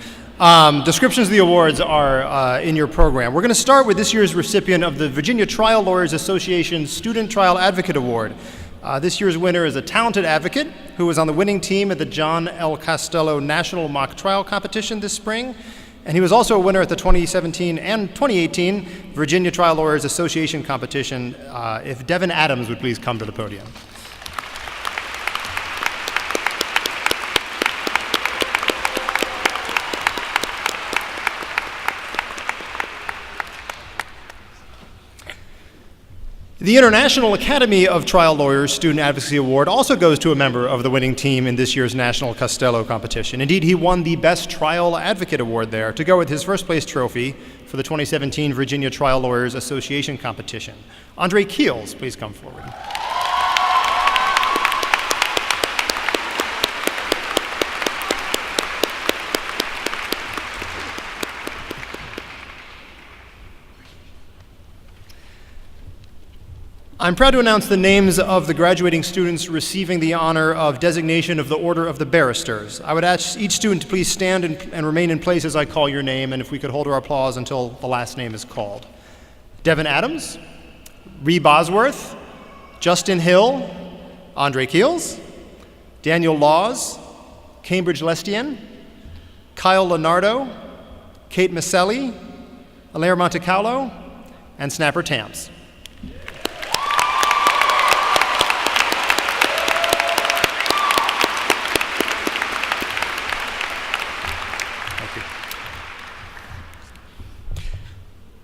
Descriptions of the awards are in your program. We're going to start with this year's recipient of the Virginia Trial Lawyers Association Student Trial Advocate Award. This year's winner is a talented advocate who was on the winning team at the John L. Costello National Mock Trial Competition this spring, and he was also a winner at the 2017 and 2018 Virginia Trial Lawyers Association competition. If Devin Adams would please come to the podium. The International Academy of Trial Lawyers Student Advocacy Award also goes to a member of the winning team in this year's National Costello competition. Indeed, he won the Best Trial Advocate Award there to go with his first place trophy for the 2017 Virginia Trial Lawyers Association competition. Andre Keels, please come forward. I'm proud to announce the names of the graduating students receiving the honor of designation of the Order of the Barristers. I would ask each student to please stand and remain in place as I call your name, and if we could hold our applause until the last name is called. Devin Adams, Ree Bosworth, Justin Hill, Andre Keels, Daniel Laws, Cambridge Lestienne, Kyle Leonardo, Kate Maselli, Alaire Montecaulo, and Snapper Tams.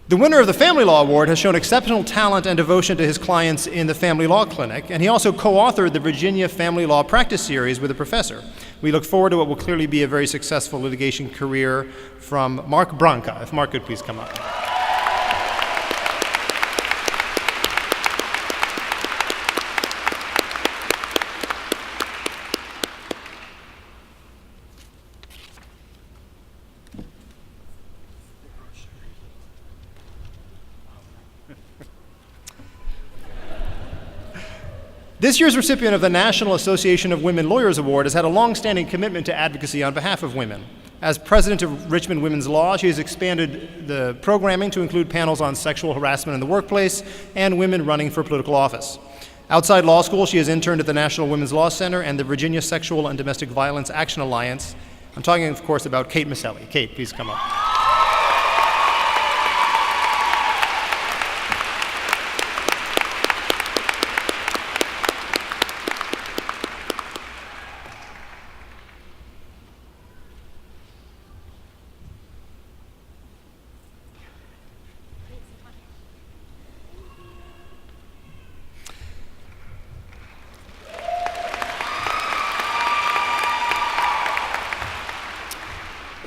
The winner of the Family Law Award has shown exceptional talent and devotion to his clients in the Family Law Clinic, and he also co-authored the Virginia Family Law Practice Series with a professor. We look forward to what will clearly be a very successful litigation career from Mark Branca. If Mark could please come up. This year's recipient of the National Association of Women Lawyers Award has had a long-standing commitment to advocacy on behalf of women. As president of Richmond Women's Law, she has expanded the programming to include panels on sexual harassment in the workplace and women running for political office. Outside law school, she has interned at the National Women's Law Center and the Virginia Sexual and Domestic Violence Action Alliance. I'm talking, of course, about Kate Maselli. Kate, please come up.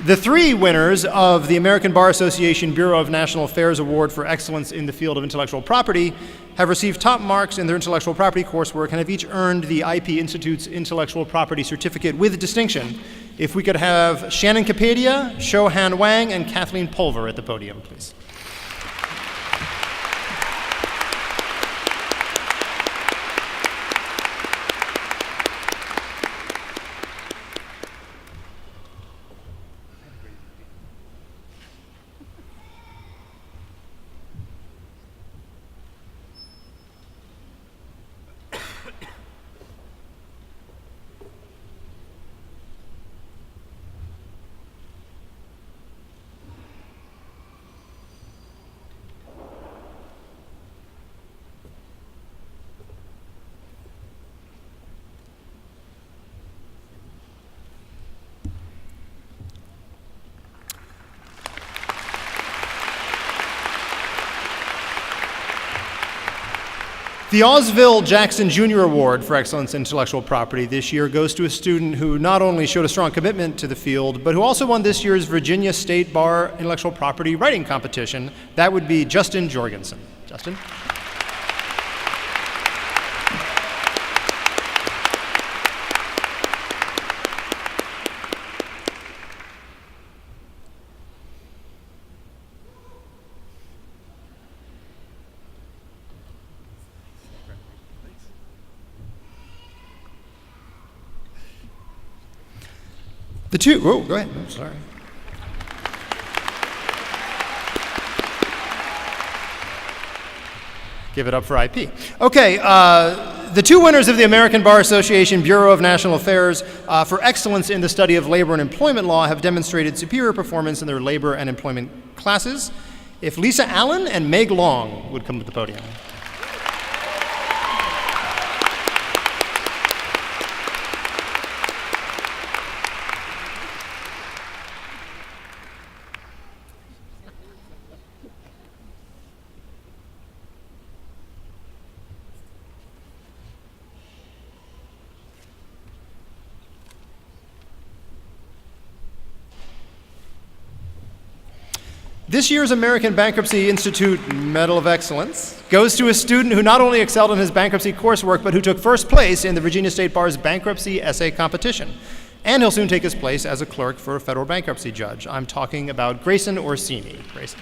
The three winners of the American Bar Association Bureau of National Affairs Award for Excellence in the Field of Intellectual Property have received top marks in their intellectual property coursework and have each earned the IP Institute's Intellectual Property Certificate with distinction. If we could have Shannon Kapadia, Shou Han Wang, and Kathleen Pulver at the podium, please. The Osville Jackson Jr. Award for Excellence in Intellectual Property this year goes to a student who not only showed a strong commitment to the field, but who also won this year's Virginia State Bar Intellectual Property Writing Competition. That would be Justin Jorgensen. Justin? Oh, go ahead. I'm sorry. Give it up for IP. Okay, The two winners of the American Bar Association Bureau of National Affairs for excellence in the study of labor and employment law have demonstrated superior performance in their labor and employment classes. If Lisa Allen and Meg Long would come to the podium. This year's American Bankruptcy Institute Medal of Excellence goes to a student who not only excelled in his bankruptcy coursework, but who took first place in the Virginia State Bar's bankruptcy essay competition. And he'll soon take his place as a clerk for a federal bankruptcy judge. I'm talking about Grayson Orsini. Grayson.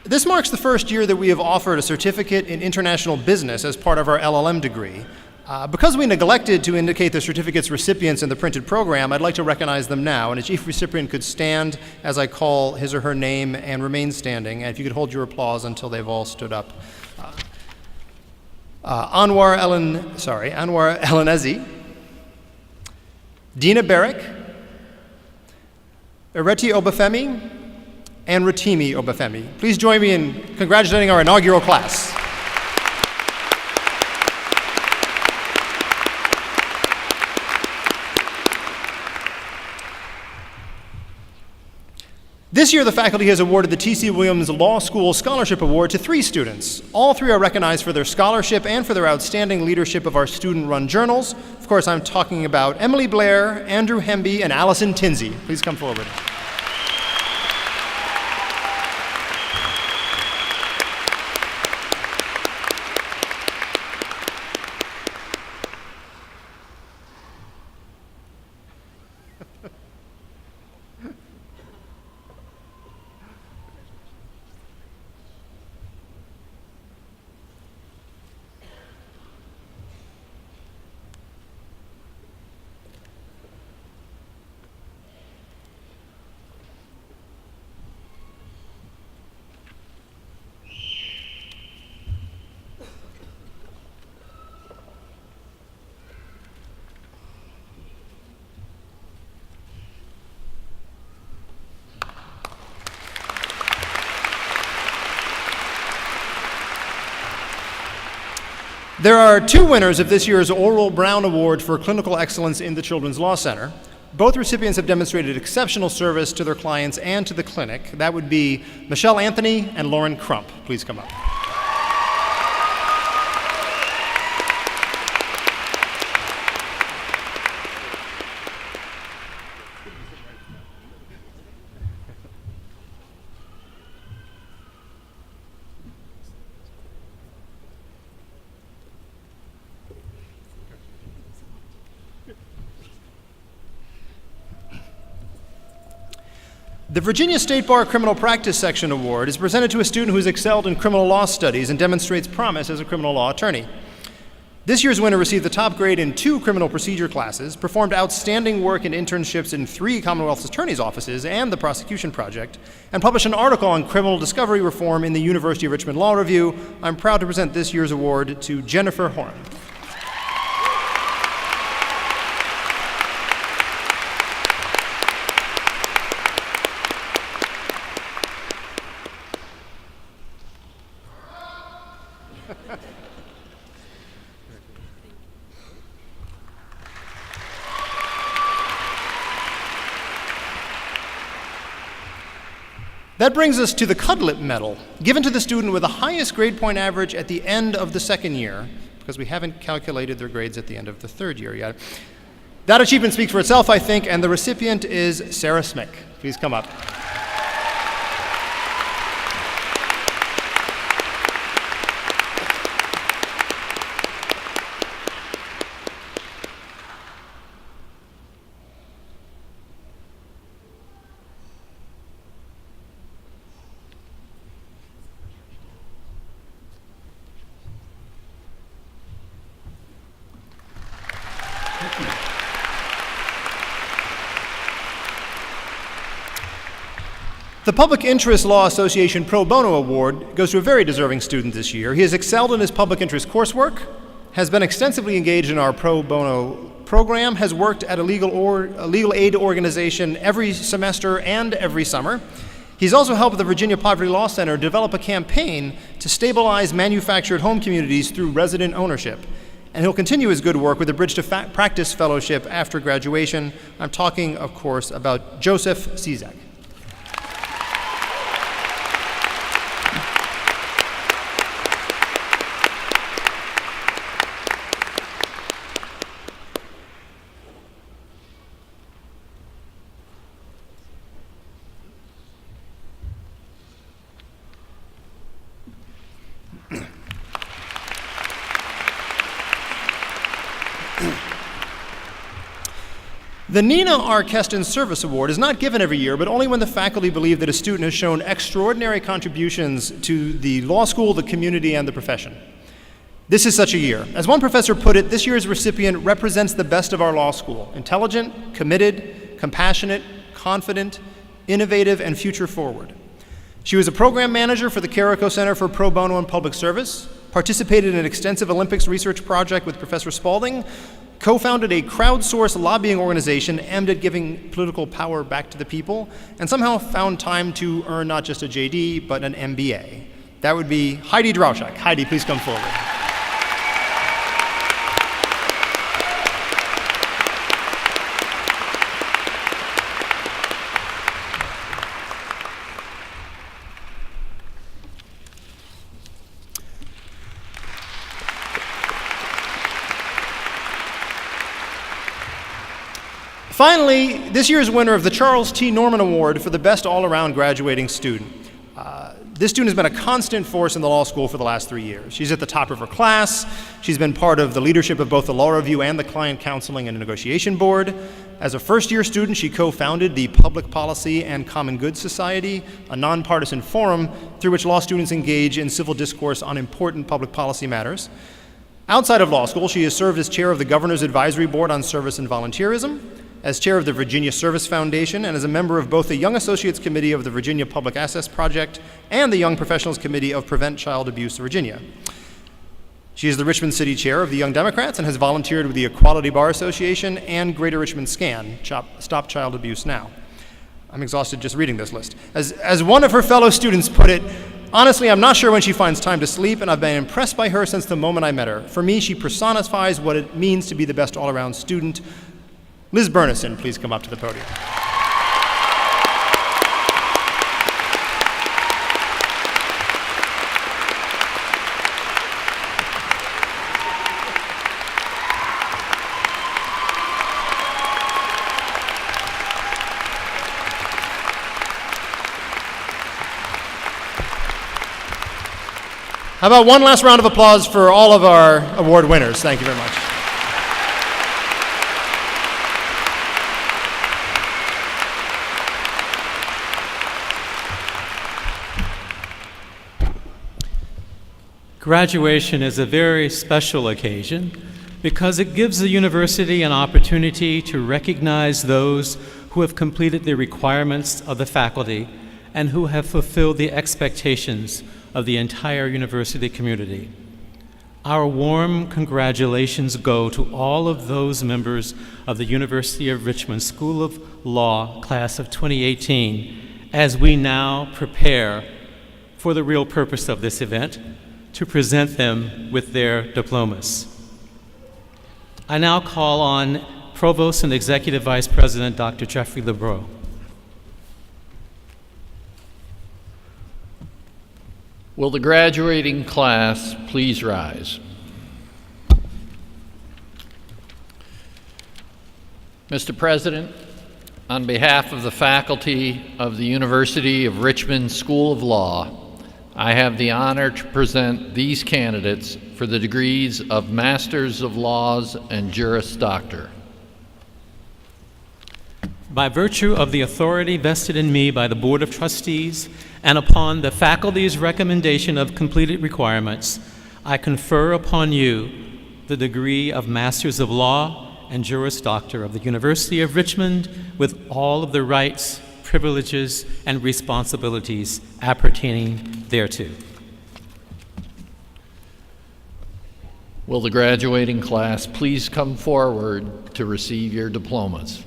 This marks the first year that we have offered a certificate in international business as part of our LLM degree. Because we neglected to indicate the certificate's recipients in the printed program, I'd like to recognize them now, and each recipient could stand as I call his or her name and remain standing, and if you could hold your applause until they've all stood up. Anwar Elenezi, Dina Barrick, Ereti Obafemi, and Rotimi Obafemi. Please join me in congratulating our inaugural class. This year, the faculty has awarded the T.C. Williams Law School Scholarship Award to 3 students. All 3 are recognized for their scholarship and for their outstanding leadership of our student-run journals. Of course, I'm talking about Emily Blair, Andrew Hemby, and Allison Tinsey. Please come forward. There are 2 winners of this year's Oral Brown Award for Clinical Excellence in the Children's Law Center. Both recipients have demonstrated exceptional service to their clients and to the clinic. That would be Michelle Anthony and Lauren Crump. Please come up. The Virginia State Bar Criminal Practice Section Award is presented to a student who has excelled in criminal law studies and demonstrates promise as a criminal law attorney. This year's winner received the top grade in 2 criminal procedure classes, performed outstanding work in internships in 3 Commonwealth Attorney's offices and the Prosecution Project, and published an article on criminal discovery reform in the University of Richmond Law Review. I'm proud to present this year's award to Jennifer Horn. That brings us to the Cudlip Medal, given to the student with the highest grade point average at the end of the 2nd year, because we haven't calculated their grades at the end of the 3rd year yet. That achievement speaks for itself, I think, and the recipient is Sarah Smick. Please come up. The Public Interest Law Association Pro Bono Award goes to a very deserving student this year. He has excelled in his public interest coursework, has been extensively engaged in our pro bono program, has worked at a legal aid organization every semester and every summer. He's also helped the Virginia Poverty Law Center develop a campaign to stabilize manufactured home communities through resident ownership. And he'll continue his good work with the Bridge to Practice Fellowship after graduation. I'm talking, of course, about Joseph Cizek. The Nina R. Keston Service Award is not given every year, but only when the faculty believe that a student has shown extraordinary contributions to the law school, the community, and the profession. This is such a year. As one professor put it, this year's recipient represents the best of our law school: intelligent, committed, compassionate, confident, innovative, and future forward. She was a program manager for the Carrico Center for Pro Bono and Public Service, participated in an extensive Olympics research project with Professor Spalding, co-founded a crowdsourced lobbying organization aimed at giving political power back to the people, and somehow found time to earn not just a JD, but an MBA. That would be Heidi Drauschak. Heidi, please come forward. Finally, this year's winner of the Charles T. Norman Award for the best all-around graduating student. This student has been a constant force in the law school for the last 3 years. She's at the top of her class. She's been part of the leadership of both the Law Review and the Client Counseling and Negotiation Board. As a first-year student, she co-founded the Public Policy and Common Good Society, a nonpartisan forum through which law students engage in civil discourse on important public policy matters. Outside of law school, she has served as chair of the Governor's Advisory Board on Service and Volunteerism, as chair of the Virginia Service Foundation, and as a member of both the Young Associates Committee of the Virginia Public Access Project and the Young Professionals Committee of Prevent Child Abuse Virginia. She is the Richmond City Chair of the Young Democrats and has volunteered with the Equality Bar Association and Greater Richmond SCAN, Stop Child Abuse Now. I'm exhausted just reading this list. As one of her fellow students put it, honestly, I'm not sure when she finds time to sleep, and I've been impressed by her since the moment I met her. For me, she personifies what it means to be the best all-around student. Liz Burnison, please come up to the podium. How about one last round of applause for all of our award winners? Thank you very much. Graduation is a very special occasion because it gives the university an opportunity to recognize those who have completed the requirements of the faculty and who have fulfilled the expectations of the entire university community. Our warm congratulations go to all of those members of the University of Richmond School of Law class of 2018 as we now prepare for the real purpose of this event, to present them with their diplomas. I now call on Provost and Executive Vice President Dr. Jeffrey LeBreau. Will the graduating class please rise? Mr. President, on behalf of the faculty of the University of Richmond School of Law, I have the honor to present these candidates for the degrees of Masters of Laws and Juris Doctor. By virtue of the authority vested in me by the Board of Trustees and upon the faculty's recommendation of completed requirements, I confer upon you the degree of Masters of Law and Juris Doctor of the University of Richmond with all of the rights, privileges, and responsibilities appertaining thereto. Will the graduating class please come forward to receive your diplomas?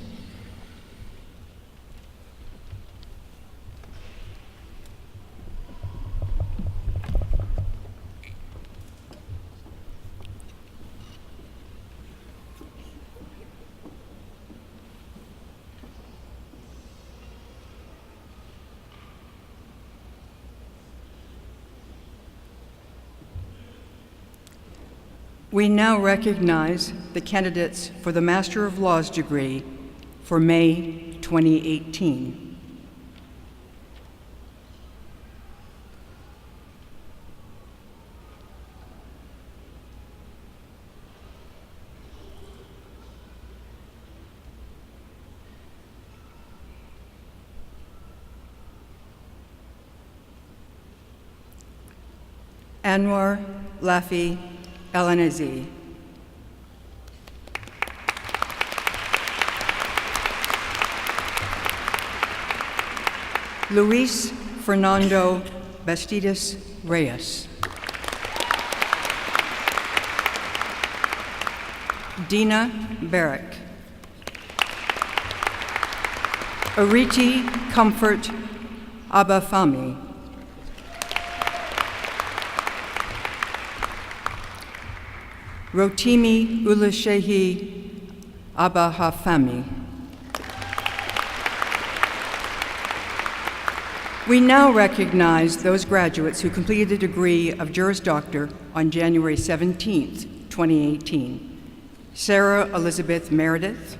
We now recognize the candidates for the Master of Laws degree for May 2018. Anwar Lafi El-Anazi. Luis Fernando Bastidas Reyes. Dina Barrick. Ariti Comfort Abafami. Rotimi Ulusehi Abahafami. We now recognize those graduates who completed the degree of Juris Doctor on January 17th, 2018. Sarah Elizabeth Meredith.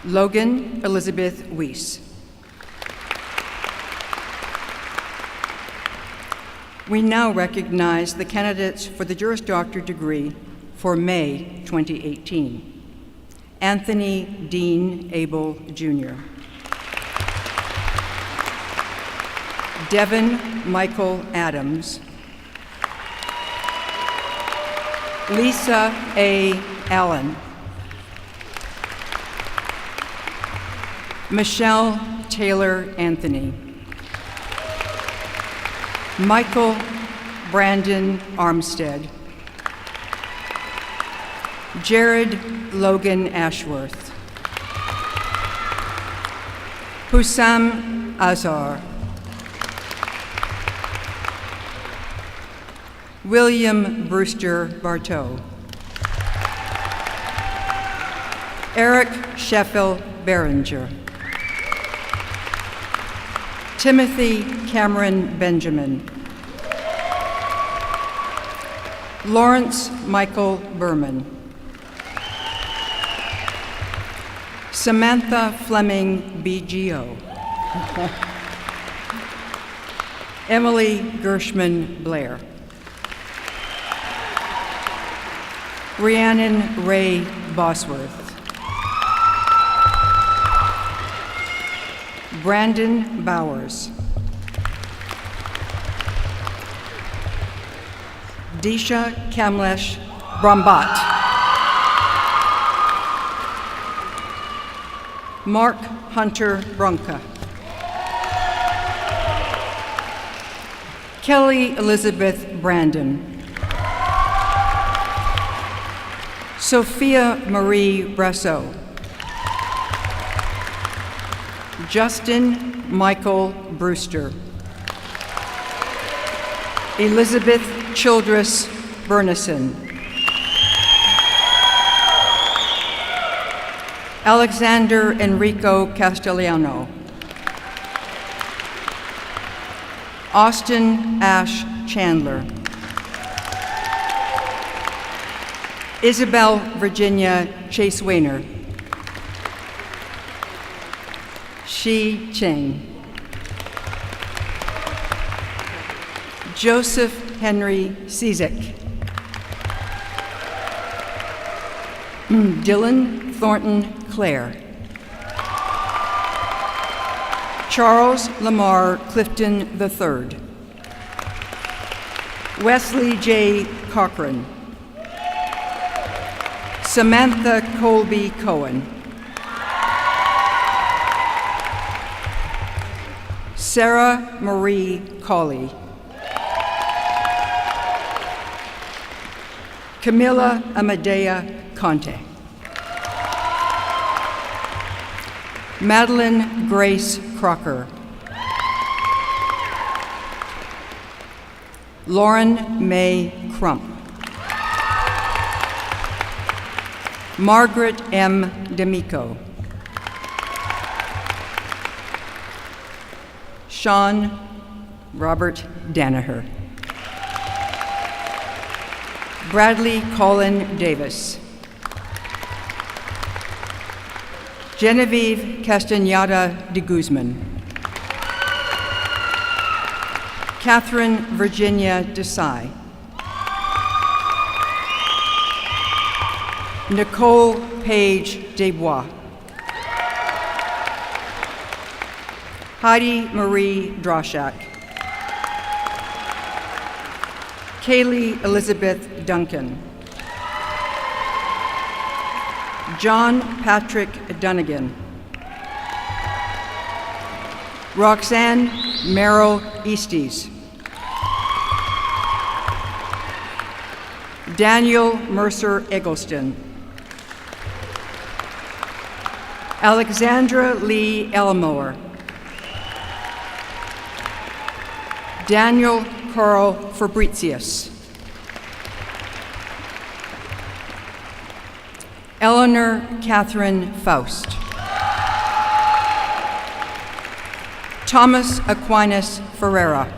Logan Elizabeth Weiss. We now recognize the candidates for the Juris Doctor degree for May 2018. Anthony Dean Abel, Jr. Devin Michael Adams. Lisa A. Allen. Michelle Taylor Anthony. Michael Brandon Armstead. Jared Logan Ashworth. Hussam Azar. William Brewster Bartow. Eric Sheffield Behringer. Timothy Cameron Benjamin. Lawrence Michael Berman. Samantha Fleming BGO. Emily Gershman Blair. Rhiannon Ray Bosworth. Brandon Bowers. Disha Kamlesh Brombat. Mark Hunter Bronca. Kelly Elizabeth Brandon. Sophia Marie Brasso. Justin Michael Brewster. Elizabeth Childress Bernison. Alexander Enrico Castellano. Austin Ash Chandler. Isabel Virginia Chase Wayner. Shi Cheng. Joseph Henry Cizek. Dylan Thornton Clare. Charles Lamar Clifton III. Wesley J. Cochran. Samantha Colby Cohen. Sarah Marie Colley. Camilla Amadea Conte. Madeline Grace Crocker. Lauren May Crump. Margaret M. D'Amico. Sean Robert Danaher. Bradley Colin Davis. Genevieve Castañeda de Guzman. Catherine Virginia Desai. Nicole Page Desbois. Heidi Marie Droshak. Kaylee Elizabeth Duncan. John Patrick Dunnigan. Roxanne Merrill Easties. Daniel Mercer Eggleston. Alexandra Lee Elmore. Daniel Carl Fabricius. Eleanor Catherine Faust. Thomas Aquinas Ferreira.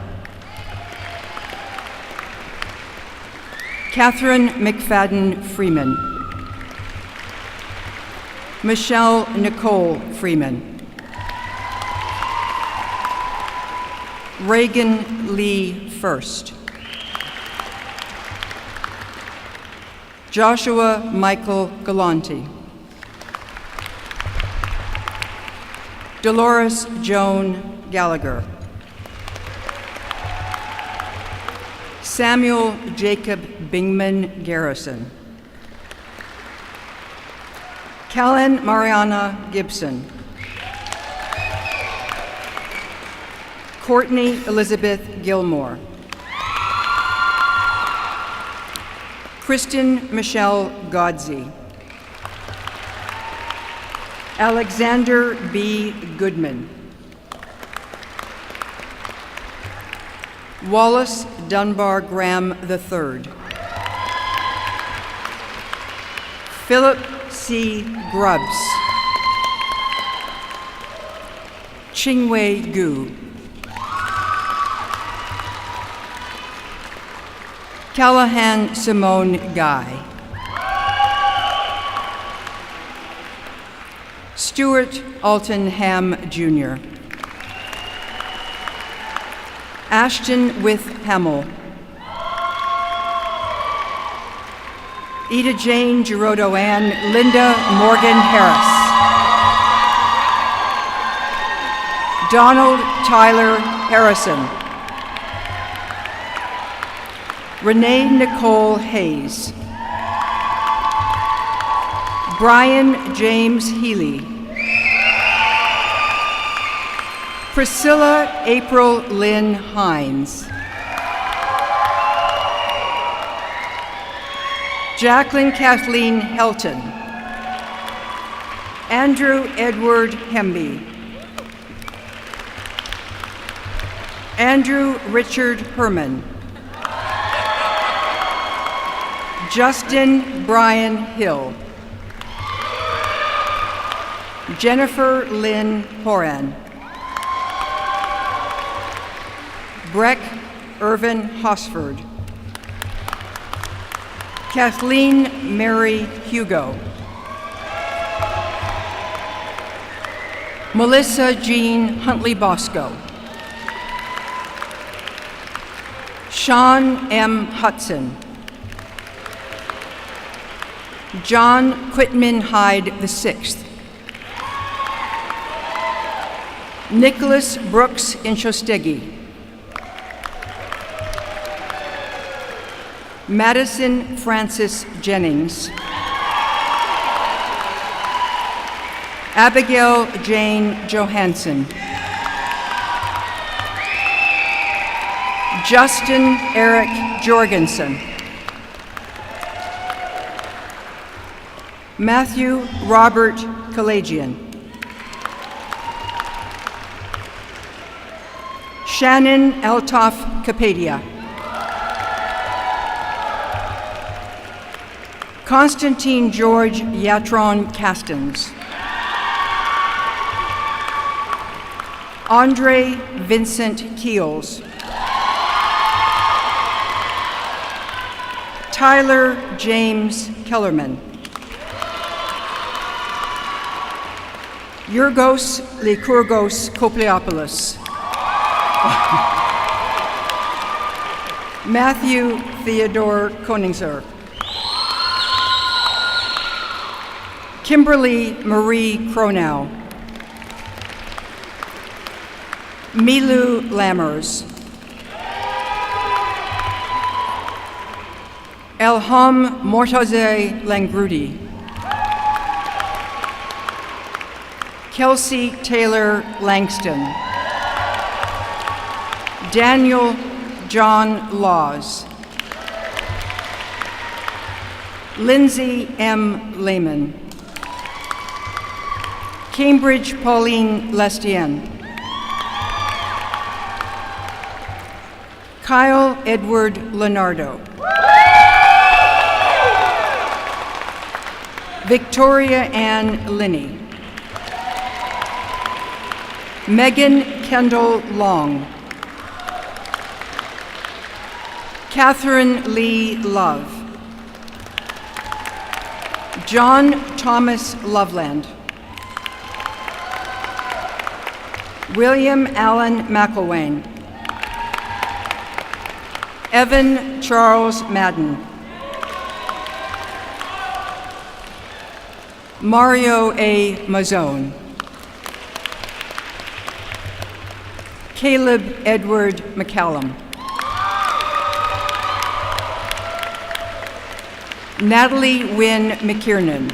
Catherine McFadden Freeman. Michelle Nicole Freeman. Reagan Lee First. Joshua Michael Galanti. Dolores Joan Gallagher. Samuel Jacob Bingman Garrison. Callan Mariana Gibson. Courtney Elizabeth Gilmore. Kristen Michelle Godsey. Alexander B. Goodman. Wallace Dunbar Graham III. Philip C. Grubbs. Chingwei Gu. Callahan Simone Guy. Stuart Alton Ham Jr. Ashton With Hamill. Ida Jane Girodo Ann Linda Morgan Harris. Donald Tyler Harrison. Renee Nicole Hayes. Brian James Healy. Priscilla April Lynn Hines. Jacqueline Kathleen Helton. Andrew Edward Hemby. Andrew Richard Herman. Justin Brian Hill. Jennifer Lynn Horan. Breck Irvin Hosford. Kathleen Mary Hugo. Melissa Jean Huntley Bosco. Sean M. Hudson. John Quitman Hyde VI. Nicholas Brooks Inchostegi. Madison Francis Jennings. Abigail Jane Johansson. Justin Eric Jorgensen. Matthew Robert Kalajian. Shannon Eltoff Kapadia. Constantine George Yatron Castens. Andre Vincent Keels. Tyler James Kellerman. Yorgos Lykourgos Kopliopoulos. Matthew Theodore Koningser. Kimberly Marie Cronau. Milu Lammers. Elham Mortaze Langrudi. Kelsey Taylor Langston. Daniel John Laws. Lindsay M. Lehman. Cambridge Pauline Lestienne. Kyle Edward Leonardo. Victoria Ann Linney. Megan Kendall Long. Catherine Lee Love. John Thomas Loveland. William Allen McElwain. Evan Charles Madden. Mario A. Mazzone. Caleb Edward McCallum. Natalie Wynn McKiernan.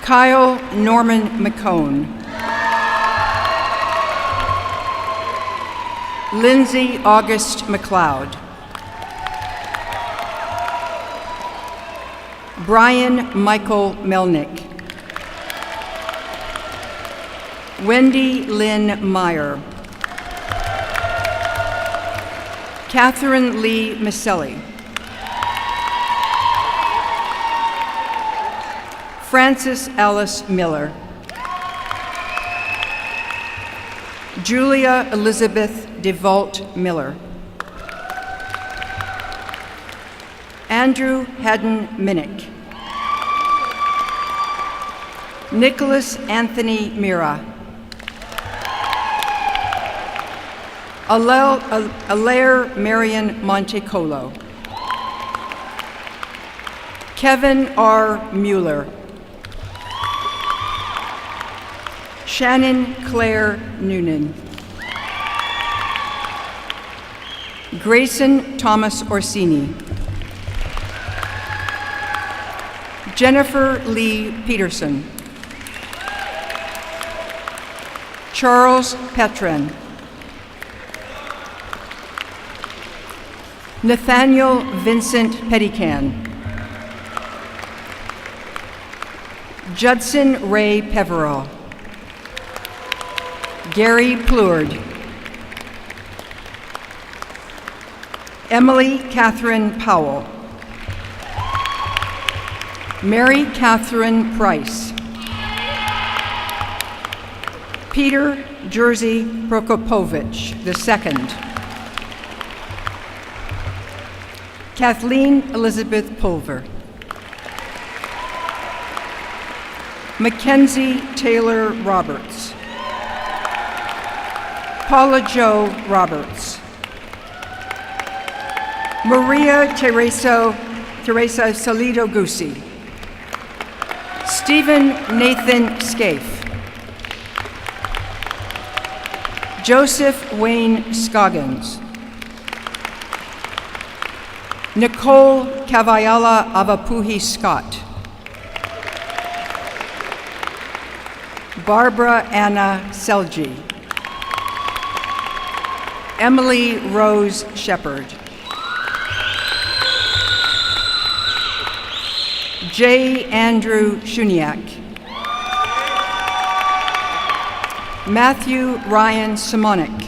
Kyle Norman McCone. Lindsay August McLeod. Brian Michael Melnick. Wendy Lynn Meyer. Catherine Lee Maselli. Frances Alice Miller. Julia Elizabeth DeVault Miller. Andrew Haddon Minnick. Nicholas Anthony Mira. Alaire Marion Montecolo. Kevin R. Mueller. Shannon Claire Noonan. Grayson Thomas Orsini. Jennifer Lee Peterson. Charles Petrin. Nathaniel Vincent Pettican. Judson Ray Peverell. Gary Plourde. Emily Catherine Powell. Mary Catherine Price. Peter Jersey Prokopovich II. Kathleen Elizabeth Pulver. Mackenzie Taylor Roberts. Paula Jo Roberts. Maria Teresa Salido Gussi. Stephen Nathan Scaife. Joseph Wayne Scoggins. Nicole Cavayala Avapuhi Scott. Barbara Anna Selgi, Emily Rose Shepard, J. Andrew Shuniak, Matthew Ryan Simonik,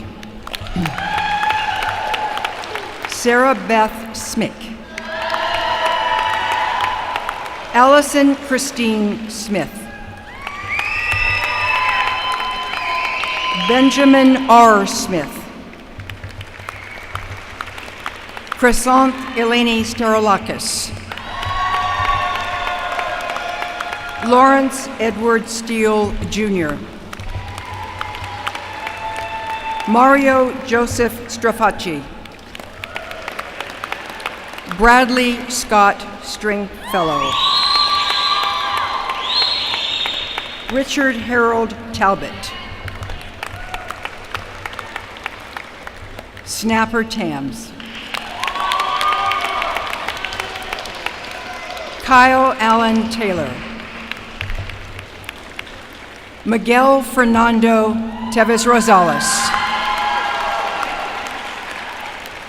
Sarah Beth Smick, Allison Christine Smith, Benjamin R. Smith, Crescent Eleni Sterolakis, Lawrence Edward Steele, Jr., Mario Joseph Strafacci, Bradley Scott Stringfellow, Richard Harold Talbot, Snapper Tams, Kyle Allen Taylor, Miguel Fernando Teves Rosales,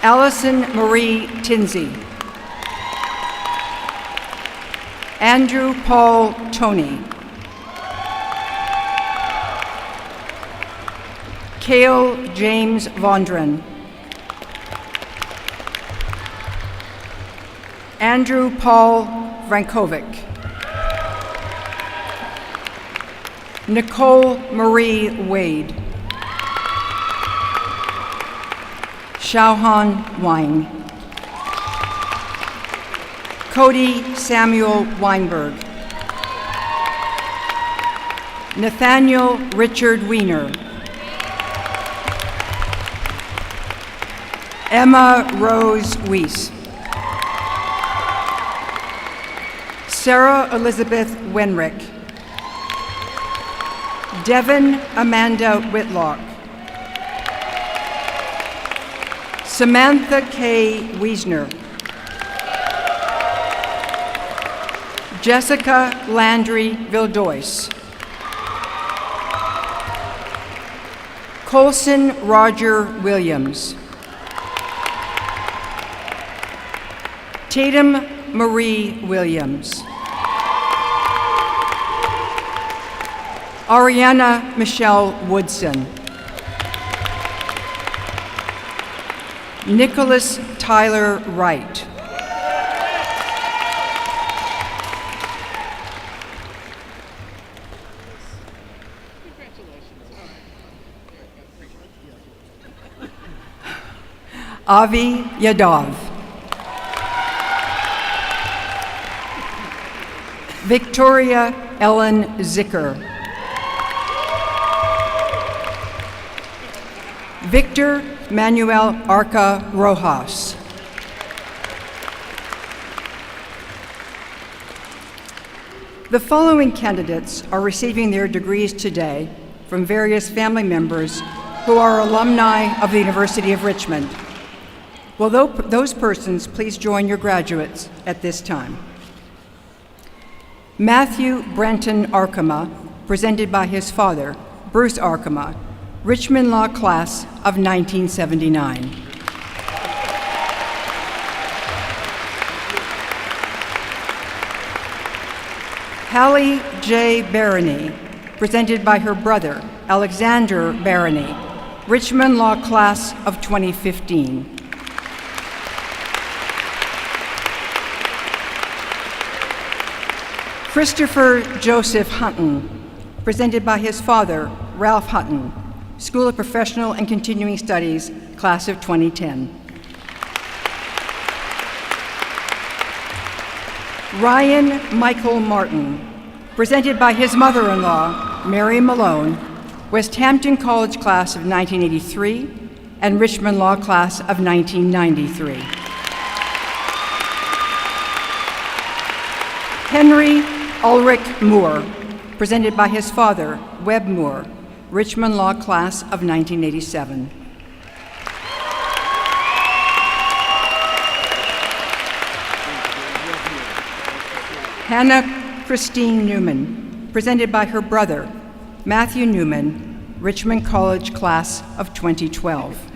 Allison Marie Tinsey, Andrew Paul Toney, Cale James Vondren, Andrew Paul Frankovic, Nicole Marie Wade, Xiaohan Wang, Cody Samuel Weinberg, Nathaniel Richard Wiener, Emma Rose Weiss, Sarah Elizabeth Wenrick, Devin Amanda Whitlock, Samantha K. Wiesner, Jessica Landry Vildois, Colson Roger Williams, Tatum Marie Williams, Ariana Michelle Woodson, Nicholas Tyler Wright, Avi Yadav, Victoria Ellen Zicker, Victor Manuel Arca Rojas, the following candidates are receiving their degrees today from various family members who are alumni of the University of Richmond. Will those persons please join your graduates at this time? Matthew Brenton Arkema, presented by his father, Bruce Arkema, Richmond Law Class of 1979. Hallie J. Barony, presented by her brother, Alexander Barony, Richmond Law Class of 2015. Christopher Joseph Hutton, presented by his father, Ralph Hutton, School of Professional and Continuing Studies, Class of 2010. Ryan Michael Martin, presented by his mother-in-law, Mary Malone, West Hampton College Class of 1983 and Richmond Law Class of 1993. Henry Ulrich Moore, presented by his father, Webb Moore, Richmond Law Class of 1987. Hannah Christine Newman, presented by her brother, Matthew Newman, Richmond College Class of 2012.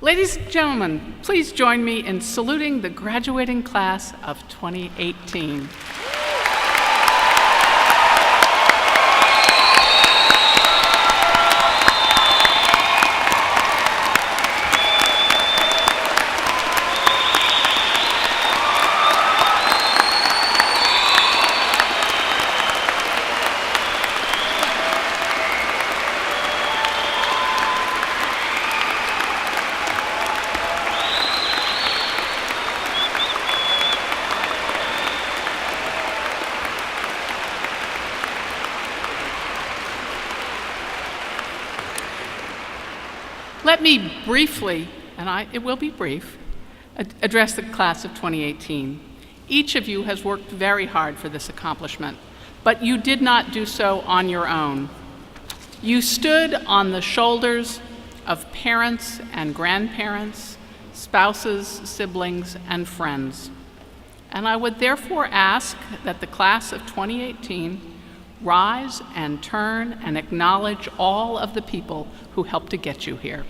Ladies and gentlemen, please join me in saluting the graduating class of 2018. Let me briefly, and it will be brief, address the class of 2018. Each of you has worked very hard for this accomplishment, but you did not do so on your own. You stood on the shoulders of parents and grandparents, spouses, siblings, and friends. And I would therefore ask that the class of 2018 rise and turn and acknowledge all of the people who helped to get you here.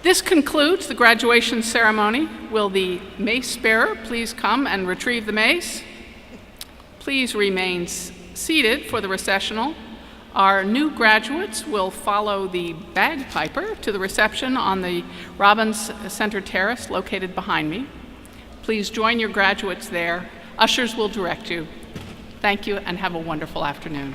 This concludes the graduation ceremony. Will the mace bearer please come and retrieve the mace? Please remain seated for the recessional. Our new graduates will follow the bagpiper to the reception on the Robbins Center Terrace located behind me. Please join your graduates there. Ushers will direct you. Thank you and have a wonderful afternoon.